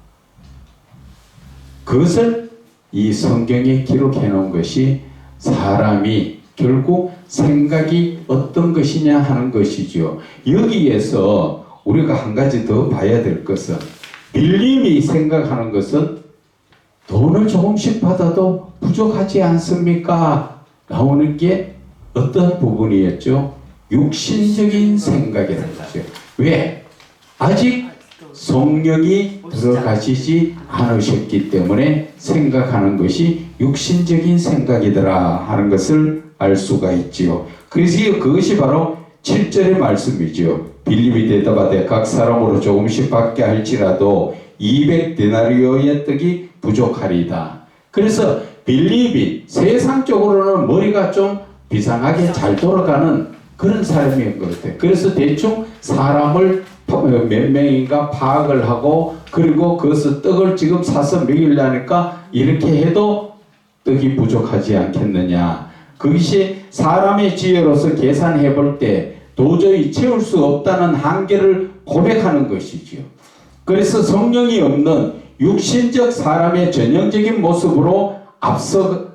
그것을 이 성경에 기록해 놓은 것이 사람이 결국 생각이 어떤 것이냐 하는 것이죠. 여기에서 우리가 한 가지 더 봐야 될 것은 빌립이 생각하는 것은 돈을 조금씩 받아도 부족하지 않습니까? 나오는 게 어떤 부분이었죠? 육신적인 생각이라는 거죠. 왜? 아직 성령이 들어가시지 않으셨기 때문에 생각하는 것이 육신적인 생각이더라 하는 것을 알 수가 있지요. 그래서 그것이 바로 7절의 말씀이죠. 빌립이 대답하되 각 사람으로 조금씩 받게 할지라도 200데나리오의 떡이 부족하리다. 그래서 빌립이 세상적으로는 머리가 좀 비상하게 잘 돌아가는 그런 사람인 것 같아요. 그래서 대충 사람을 몇 명인가 파악을 하고 그리고 그것을 떡을 지금 사서 먹이려니까 이렇게 해도 떡이 부족하지 않겠느냐. 그것이 사람의 지혜로서 계산해 볼 때 도저히 채울 수 없다는 한계를 고백하는 것이지요. 그래서 성령이 없는 육신적 사람의 전형적인 모습으로 앞서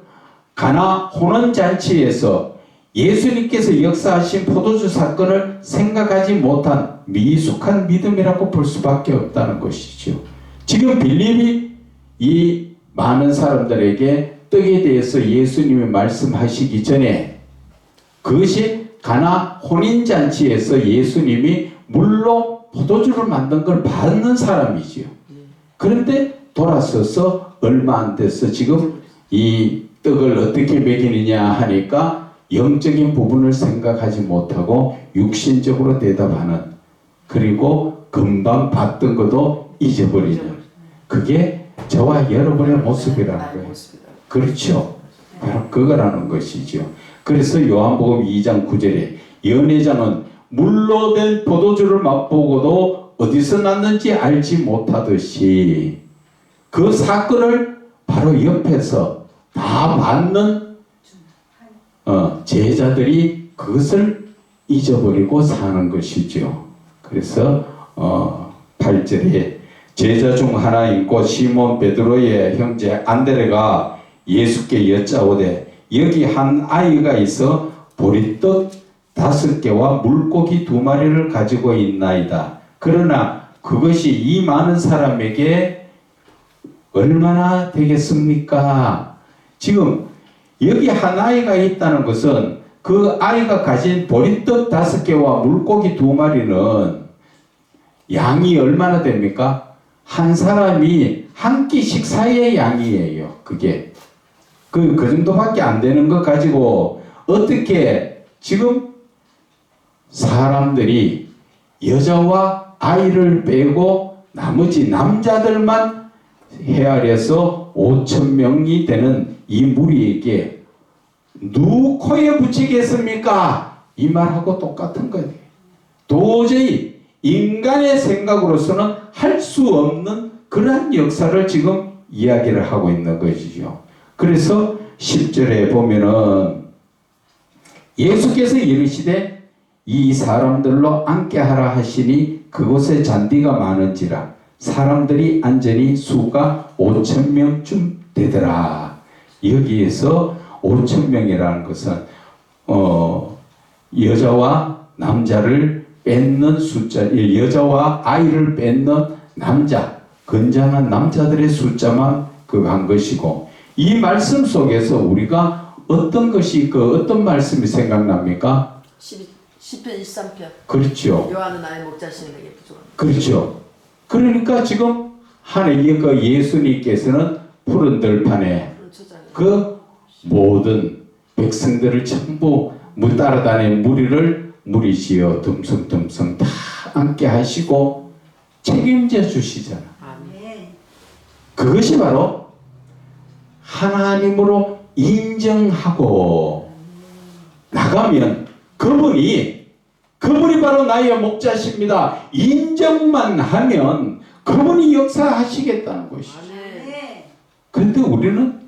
가나 혼원잔치에서 예수님께서 역사하신 포도주 사건을 생각하지 못한 미숙한 믿음이라고 볼 수밖에 없다는 것이죠. 지금 빌립이 이 많은 사람들에게 떡에 대해서 예수님이 말씀하시기 전에 그것이 가나 혼인잔치에서 예수님이 물로 포도주를 만든 걸 받는 사람이지요. 그런데 돌아서서 얼마 안 돼서 지금 이 떡을 어떻게 먹이느냐 하니까 영적인 부분을 생각하지 못하고 육신적으로 대답하는, 그리고 금방 봤던 것도 잊어버리는, 그게 저와 여러분의 모습이라는 거예요. 그렇죠. 바로 그거라는 것이죠. 그래서 요한복음 2장 9절에 연회장은 물로 된 포도주를 맛보고도 어디서 났는지 알지 못하듯이 그 사건을 바로 옆에서 다 받는 제자들이 그것을 잊어버리고 사는 것이죠. 그래서 8절에 제자 중 하나인 곧 시몬 베드로의 형제 안드레가 예수께 여짜오되 여기 한 아이가 있어 보리떡 5개와 물고기 2마리를 가지고 있나이다. 그러나 그것이 이 많은 사람에게 얼마나 되겠습니까? 지금 여기 한 아이가 있다는 것은 그 아이가 가진 보리떡 5개와 물고기 2마리는 양이 얼마나 됩니까? 한 사람이 한 끼 식사의 양이에요. 그게 그 정도밖에 안 되는 것 가지고 어떻게 지금 사람들이 여자와 아이를 빼고 나머지 남자들만 헤아려서 5,000명이 되는 이 무리에게 누구 코에 붙이겠습니까? 이 말하고 똑같은 거예요. 도저히 인간의 생각으로서는 할 수 없는 그러한 역사를 지금 이야기를 하고 있는 것이죠. 그래서 10절에 보면은 예수께서 이르시되 이 사람들로 앉게 하라 하시니 그곳에 잔디가 많은지라 사람들이 앉으니 수가 5,000명쯤 되더라. 여기에서 5,000명이라는 것은 여자와 남자를 뺏는 숫자, 여자와 아이를 뺏는 남자, 건장한 남자들의 숫자만 한 것이고, 이 말씀 속에서 우리가 어떤 것이 어떤 말씀이 생각납니까? 시편 23편. 그렇죠. 요한은 나의 목자시는 내게 부족합니다. 그렇죠. 그러니까 지금 하나님 예수님께서는 푸른 들판에 그 모든 백성들을 전부 따라다니는 무리지어 듬성듬성 다 앉게 하시고 책임져 주시잖아. 아멘. 그것이 바로 하나님으로 인정하고 나가면 그분이 바로 나의 목자십니다. 인정만 하면 그분이 역사하시겠다는 것이죠. 아멘. 그런데 우리는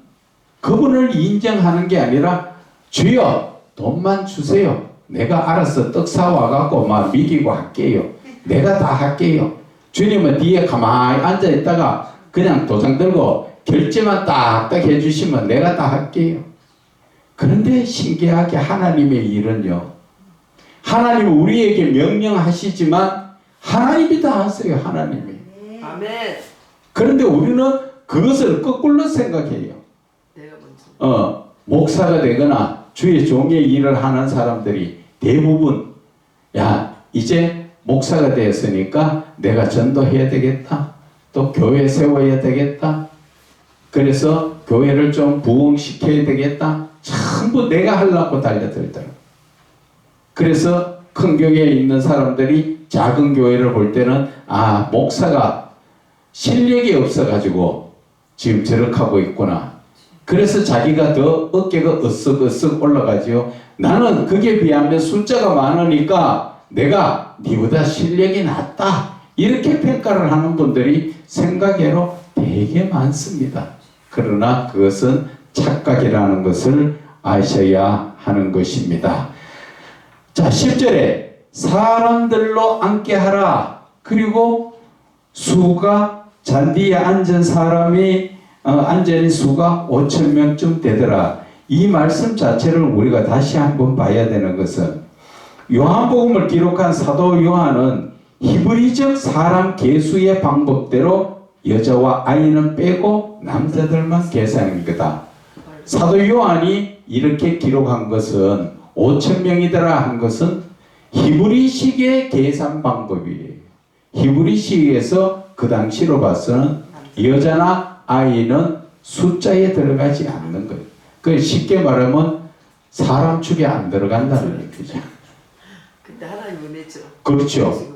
그분을 인정하는 게 아니라 주여 돈만 주세요. 내가 알아서 떡 사와갖고 막 미기고 할게요. 내가 다 할게요. 주님은 뒤에 가만히 앉아있다가 그냥 도장 들고 결제만 딱딱 해주시면 내가 다 할게요. 그런데 신기하게 하나님의 일은요. 하나님은 우리에게 명령하시지만 하나님이 다 하세요. 하나님이. 아멘. 그런데 우리는 그것을 거꾸로 생각해요. 내가 먼저. 목사가 되거나 주의 종의 일을 하는 사람들이 대부분 야 이제 목사가 되었으니까 내가 전도해야 되겠다. 또 교회 세워야 되겠다. 그래서 교회를 좀 부흥시켜야 되겠다. 전부 내가 하려고 달려들더라고요. 그래서 큰 교회에 있는 사람들이 작은 교회를 볼 때는 아 목사가 실력이 없어가지고 지금 저렇게 하고 있구나. 그래서 자기가 더 어깨가 으쓱으쓱 올라가지요. 나는 그게 비하면 숫자가 많으니까 내가 니보다 실력이 낫다. 이렇게 평가를 하는 분들이 생각외로 되게 많습니다. 그러나 그것은 착각이라는 것을 아셔야 하는 것입니다. 자, 10절에 사람들로 앉게 하라. 그리고 수가 잔디에 앉은 사람이 앉은 수가 5,000명쯤 되더라. 이 말씀 자체를 우리가 다시 한번 봐야 되는 것은 요한복음을 기록한 사도 요한은 히브리적 사람 계수의 방법대로 여자와 아이는 빼고 남자들만 계산한 거다. 사도 요한이 이렇게 기록한 것은 5,000명이더라 한 것은 히브리식의 계산 방법이에요. 히브리식에서 그 당시로 봐서는 여자나 아이는 숫자에 들어가지 않는 거예요. 그 쉽게 말하면 사람 축에 안 들어간다는 얘기죠. 근데 하나님 은혜죠. 그렇죠.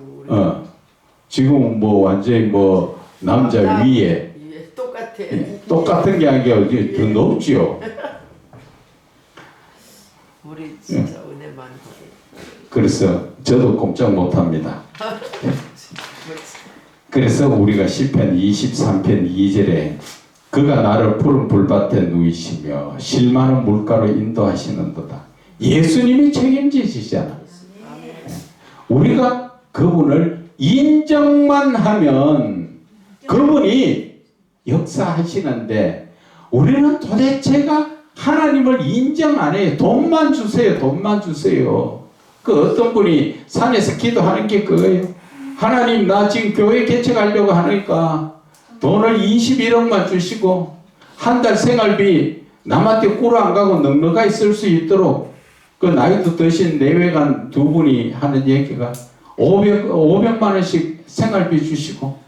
지금 뭐 완전히 뭐 남자 위에 똑같아. 똑같은 게 아니라 더 높지요. 우리 진짜 은혜 많이 받아요. 그래서 저도 꼼짝 못합니다. 그래서 우리가 시편 23편 2절에 그가 나를 푸른 불밭에 누이시며 실만한 물가로 인도하시는도다. 예수님이 책임지시잖아. 우리가 그분을 인정만 하면 그분이 역사하시는데 우리는 도대체가 하나님을 인정 안 해요. 돈만 주세요. 돈만 주세요. 그 어떤 분이 산에서 기도하는 게 그거예요. 하나님 나 지금 교회 개척하려고 하니까 돈을 21억만 주시고 한 달 생활비 남한테 꿀 안 가고 넉넉하게 쓸 수 있도록 그 나이도 드신 내외간 두 분이 하는 얘기가 500만 원씩 생활비 주시고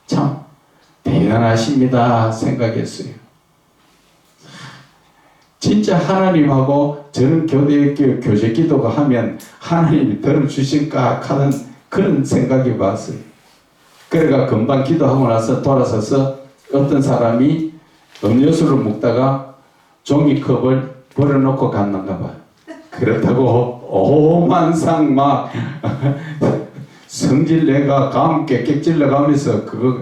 참 대단하십니다 생각했어요. 진짜 하나님하고 저런 교제 기도가 하면 하나님이 들어주실까 하는 그런 생각이 봤어요. 그래가 금방 기도하고 나서 돌아서서 어떤 사람이 음료수를 먹다가 종이컵을 버려놓고 갔는가 봐. 그렇다고 오만상 막 성질내가 감 깨끗질러 가면서 그거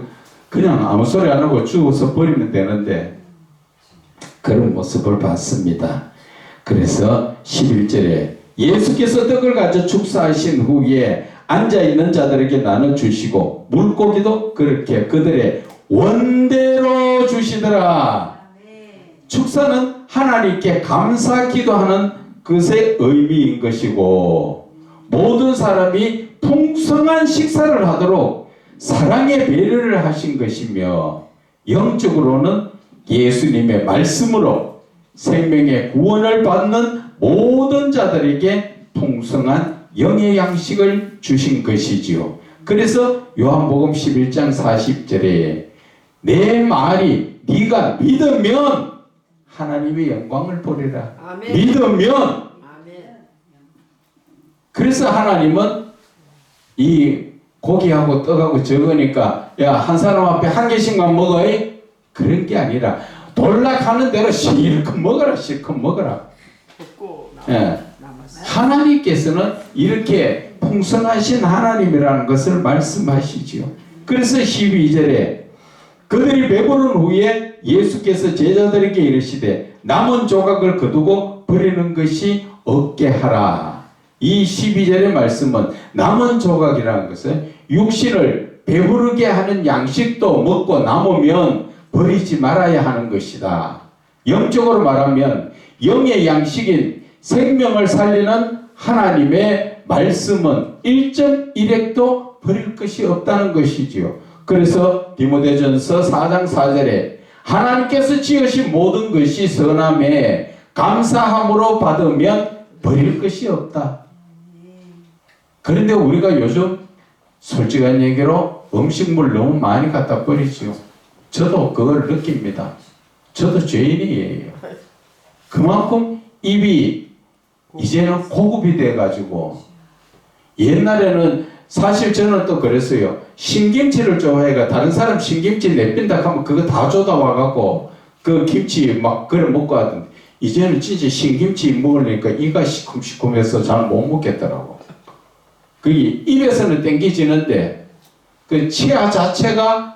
그냥 아무 소리 안 하고 주워서 버리면 되는데 그런 모습을 봤습니다. 그래서 11절에 예수께서 떡을 가져 축사하신 후에 앉아있는 자들에게 나눠주시고 물고기도 그렇게 그들의 원대로 주시더라. 축사는 하나님께 감사 기도하는 것의 의미인 것이고 모든 사람이 풍성한 식사를 하도록 사랑의 배려를 하신 것이며 영적으로는 예수님의 말씀으로 생명의 구원을 받는 모든 자들에게 풍성한 영의 양식을 주신 것이지요. 그래서 요한복음 11장 40절에 내 말이 네가 믿으면 하나님의 영광을 보리라. 아멘. 믿으면. 아멘. 그래서 하나님은 이 고기하고 떡하고 적으니까 야 한 사람 앞에 한 개씩만 먹어. 그런 게 아니라 돌락하는 대로 실컷 먹어라 실컷 먹어라. 먹고 예. 남았어요. 하나님께서는 이렇게 풍성하신 하나님이라는 것을 말씀하시지요. 그래서 12절에 그들이 배부른 후에 예수께서 제자들에게 이르시되 남은 조각을 거두고 버리는 것이 없게 하라. 이 12절의 말씀은 남은 조각이라는 것은 육신을 배부르게 하는 양식도 먹고 남으면 버리지 말아야 하는 것이다. 영적으로 말하면 영의 양식인 생명을 살리는 하나님의 말씀은 1.1핵도 버릴 것이 없다는 것이지요. 그래서 디모데전서 4장 4절에 하나님께서 지으신 모든 것이 선함에 감사함으로 받으면 버릴 것이 없다. 그런데 우리가 요즘 솔직한 얘기로 음식물 너무 많이 갖다 버리지요. 저도 그걸 느낍니다. 저도 죄인이에요. 그만큼 입이 이제는 고급이 돼가지고 옛날에는 사실 저는 또 그랬어요. 신김치를 좋아해가 다른 사람 신김치 내빈다 하면 그거 다 줘다 와갖고 그 김치 막 그래 먹고 하던데 이제는 진짜 신김치 먹으니까 이가 시큼시큼해서 잘 못 먹겠더라고. 그게 입에서는 땡기지는데 그 치아 자체가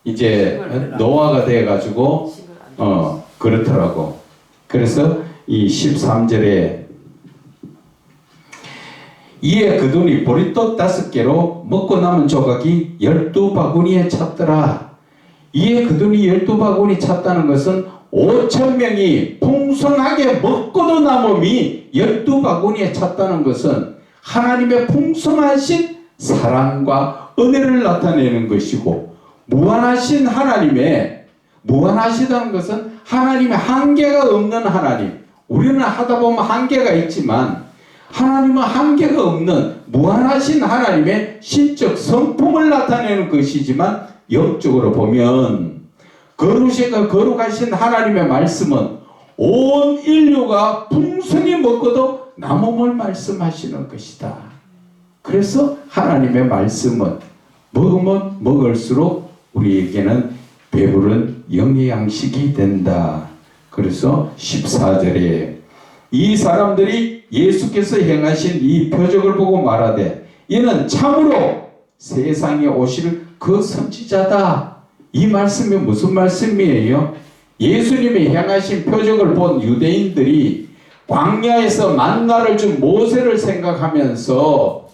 이제 노화가 돼가지고 그렇더라고. 그래서 이 13절에 이에 그 돈이 보리떡 5개로 먹고 남은 조각이 12바구니에 찼더라. 이에 그 돈이 12바구니 찼다는 것은 5,000명이 풍성하게 먹고도 남음이 12바구니에 찼다는 것은 하나님의 풍성하신 사랑과 은혜를 나타내는 것이고 무한하신 하나님의 무한하시다는 것은 하나님의 한계가 없는 하나님. 우리는 하다 보면 한계가 있지만 하나님은 한계가 없는 무한하신 하나님의 신적 성품을 나타내는 것이지만 영적으로 보면 거룩하신 하나님의 말씀은 온 인류가 풍성히 먹고도 남음을 말씀하시는 것이다. 그래서 하나님의 말씀은 먹으면 먹을수록 우리에게는 배부른 영의 양식이 된다. 그래서 14절에 이 사람들이 예수께서 행하신 이 표적을 보고 말하되 이는 참으로 세상에 오실 그 선지자다. 이 말씀이 무슨 말씀이에요? 예수님이 행하신 표적을 본 유대인들이 광야에서 만나를 준 모세를 생각하면서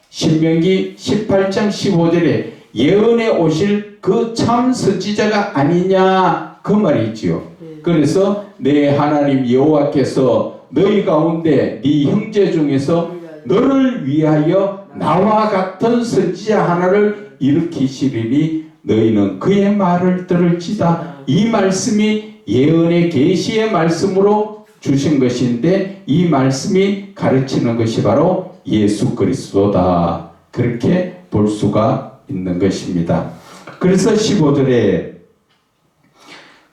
신명기 18장 15절에 예언에 오실 그 참 선지자가 아니냐 그 말이지요. 그래서 내 하나님 여호와께서 너희 가운데 네 형제 중에서 너를 위하여 나와 같은 선지자 하나를 일으키시리니 너희는 그의 말을 들을지다. 이 말씀이 예언의 계시의 말씀으로 주신 것인데 이 말씀이 가르치는 것이 바로 예수 그리스도다. 그렇게 볼 수가 있는 것입니다. 그래서 15절에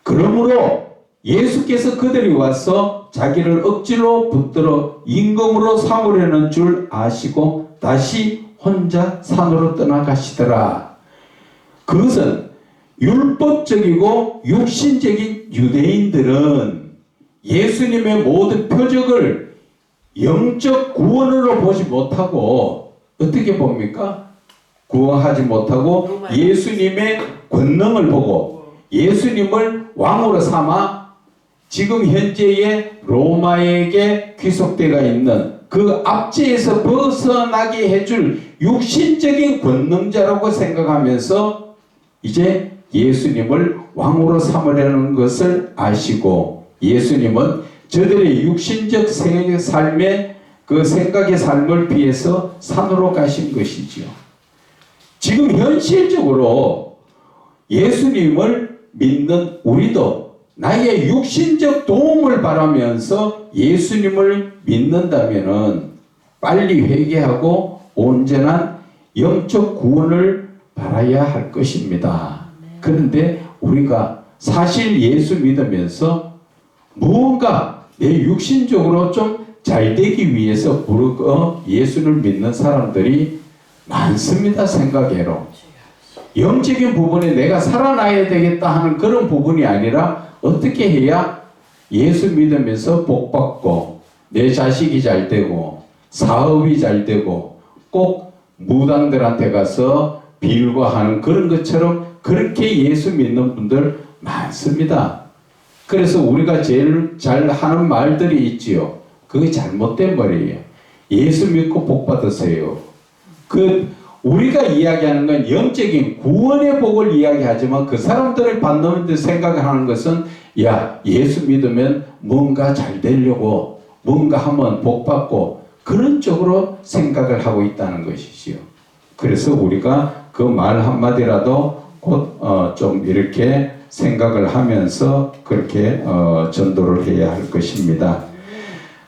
그러므로 예수께서 그들이 와서 자기를 억지로 붙들어 임금으로 삼으려는 줄 아시고 다시 혼자 산으로 떠나가시더라. 그것은 율법적이고 육신적인 유대인들은 예수님의 모든 표적을 영적 구원으로 보지 못하고 어떻게 봅니까? 구원하지 못하고 예수님의 권능을 보고 예수님을 왕으로 삼아 지금 현재의 로마에게 귀속되어 있는 그 압제에서 벗어나게 해줄 육신적인 권능자라고 생각하면서 이제 예수님을 왕으로 삼으려는 것을 아시고 예수님은 저들의 육신적 삶의 그 생각의 삶을 피해서 산으로 가신 것이지요. 지금 현실적으로 예수님을 믿는 우리도 나의 육신적 도움을 바라면서 예수님을 믿는다면은 빨리 회개하고 온전한 영적 구원을 바라야 할 것입니다. 그런데 우리가 사실 예수 믿으면서 무언가 내 육신적으로 좀 잘되기 위해서 예수를 믿는 사람들이 많습니다. 생각외로. 영적인 부분에 내가 살아나야 되겠다 하는 그런 부분이 아니라 어떻게 해야 예수 믿으면서 복 받고 내 자식이 잘 되고 사업이 잘 되고 꼭 무당들한테 가서 빌고하는 그런 것처럼 그렇게 예수 믿는 분들 많습니다. 그래서 우리가 제일 잘 하는 말들이 있지요. 그게 잘못된 말이에요. 예수 믿고 복 받으세요. 우리가 이야기하는 건 영적인 구원의 복을 이야기하지만 그 사람들이 받는 생각하는 것은 야, 예수 믿으면 뭔가 잘 되려고 뭔가 하면 복 받고 그런 쪽으로 생각을 하고 있다는 것이지요. 그래서 우리가 그 말 한마디라도 곧 좀 이렇게 생각을 하면서 그렇게 전도를 해야 할 것입니다.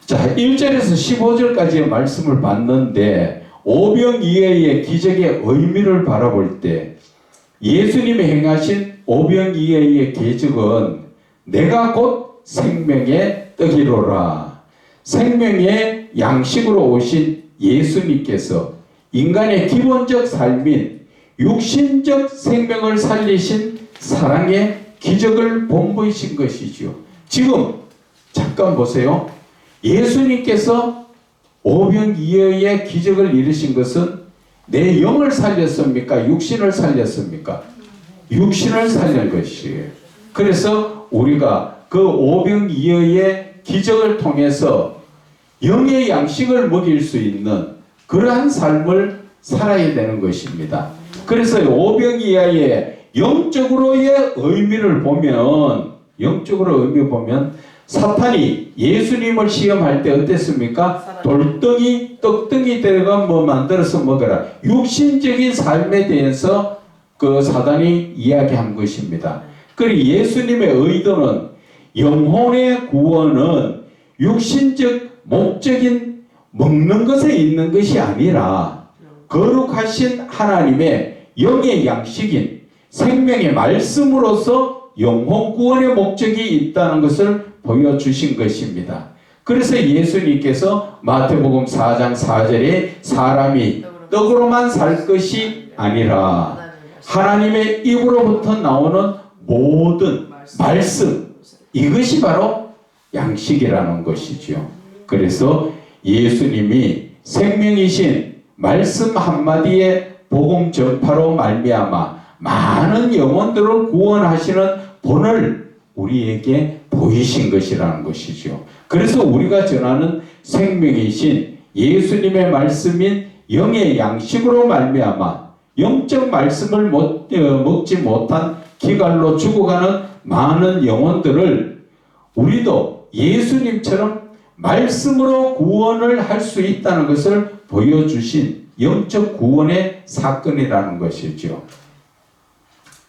자, 1절에서 15절까지의 말씀을 봤는데 오병이어의 기적의 의미를 바라볼 때 예수님이 행하신 오병이어의 기적은 내가 곧 생명의 떡이로라. 생명의 양식으로 오신 예수님께서 인간의 기본적 삶인 육신적 생명을 살리신 사랑의 기적을 본보이신 것이지요. 지금 잠깐 보세요. 예수님께서 오병이어의 기적을 이루신 것은 내 영을 살렸습니까? 육신을 살렸습니까? 육신을 살린 것이에요. 그래서 우리가 그 오병이어의 기적을 통해서 영의 양식을 먹일 수 있는 그러한 삶을 살아야 되는 것입니다. 그래서 오병이어의 영적으로의 의미를 보면 사탄이 예수님을 시험할 때 어땠습니까? 돌덩이, 떡덩이 들어가 뭐 만들어서 먹어라. 육신적인 삶에 대해서 그 사단이 이야기한 것입니다. 그리고 예수님의 의도는 영혼의 구원은 육신적 목적인 먹는 것에 있는 것이 아니라 거룩하신 하나님의 영의 양식인 생명의 말씀으로서 영혼 구원의 목적이 있다는 것을 보여주신 것입니다. 그래서 예수님께서 마태복음 4장 4절에 사람이 떡으로만 살 것이 아니라 하나님의 입으로부터 나오는 모든 말씀, 이것이 바로 양식이라는 것이죠. 그래서 예수님이 생명이신 말씀 한마디의 복음 전파로 말미암아 많은 영혼들을 구원하시는 본을 우리에게 보이신 것이라는 것이죠. 그래서 우리가 전하는 생명이신 예수님의 말씀인 영의 양식으로 말미암아 영적 말씀을 먹지 못한 기갈로 죽어가는 많은 영혼들을 우리도 예수님처럼 말씀으로 구원을 할 수 있다는 것을 보여주신 영적 구원의 사건이라는 것이죠.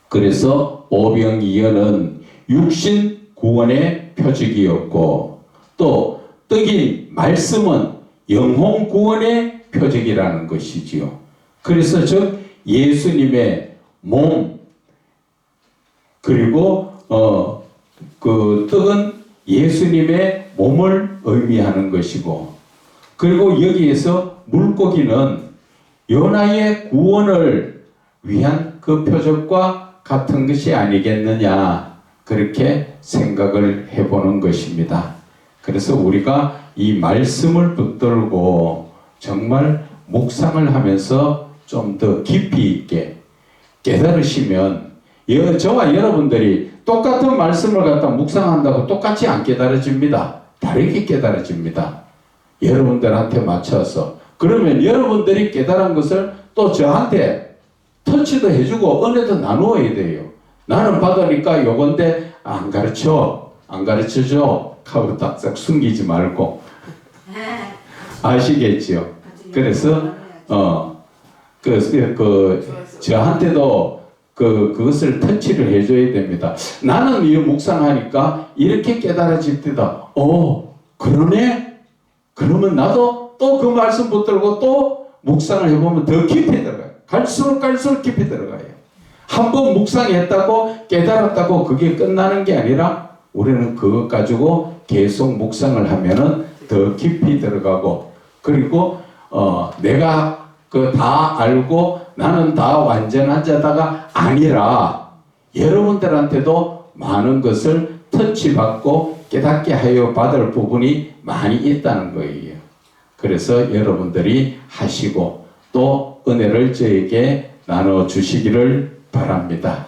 그래서 오병이어는 육신 구원의 표적이었고 또 떡인 말씀은 영혼 구원의 표적이라는 것이지요. 그래서 즉 예수님의 몸 그리고 그 떡은 예수님의 몸을 의미하는 것이고 그리고 여기에서 물고기는 요나의 구원을 위한 그 표적과 같은 것이 아니겠느냐 그렇게 생각을 해보는 것입니다. 그래서 우리가 이 말씀을 붙들고 정말 묵상을 하면서 좀 더 깊이 있게 깨달으시면 저와 여러분들이 똑같은 말씀을 갖다 묵상한다고 똑같이 안 깨달아집니다. 다르게 깨달아집니다. 여러분들한테 맞춰서 그러면 여러분들이 깨달은 것을 또 저한테 터치도 해주고 은혜도 나누어야 돼요. 나는 받으니까 요건데 안 가르쳐줘 하고 딱딱 숨기지 말고 아시겠죠? 그래서 저한테도 그것을 터치를 해줘야 됩니다. 나는 이 묵상하니까 이렇게 깨달아집니다. 그러네? 그러면 나도 또 그 말씀 붙들고 또 묵상을 해보면 더 깊이 들어가요. 갈수록 깊이 들어가요. 한번 묵상했다고 깨달았다고 그게 끝나는 게 아니라 우리는 그것 가지고 계속 묵상을 하면은 더 깊이 들어가고 그리고 내가 그 다 알고 나는 다 완전한 자다가 아니라 여러분들한테도 많은 것을 터치받고 깨닫게 하여 받을 부분이 많이 있다는 거예요. 그래서 여러분들이 하시고 또 은혜를 저에게 나눠 주시기를 바랍니다.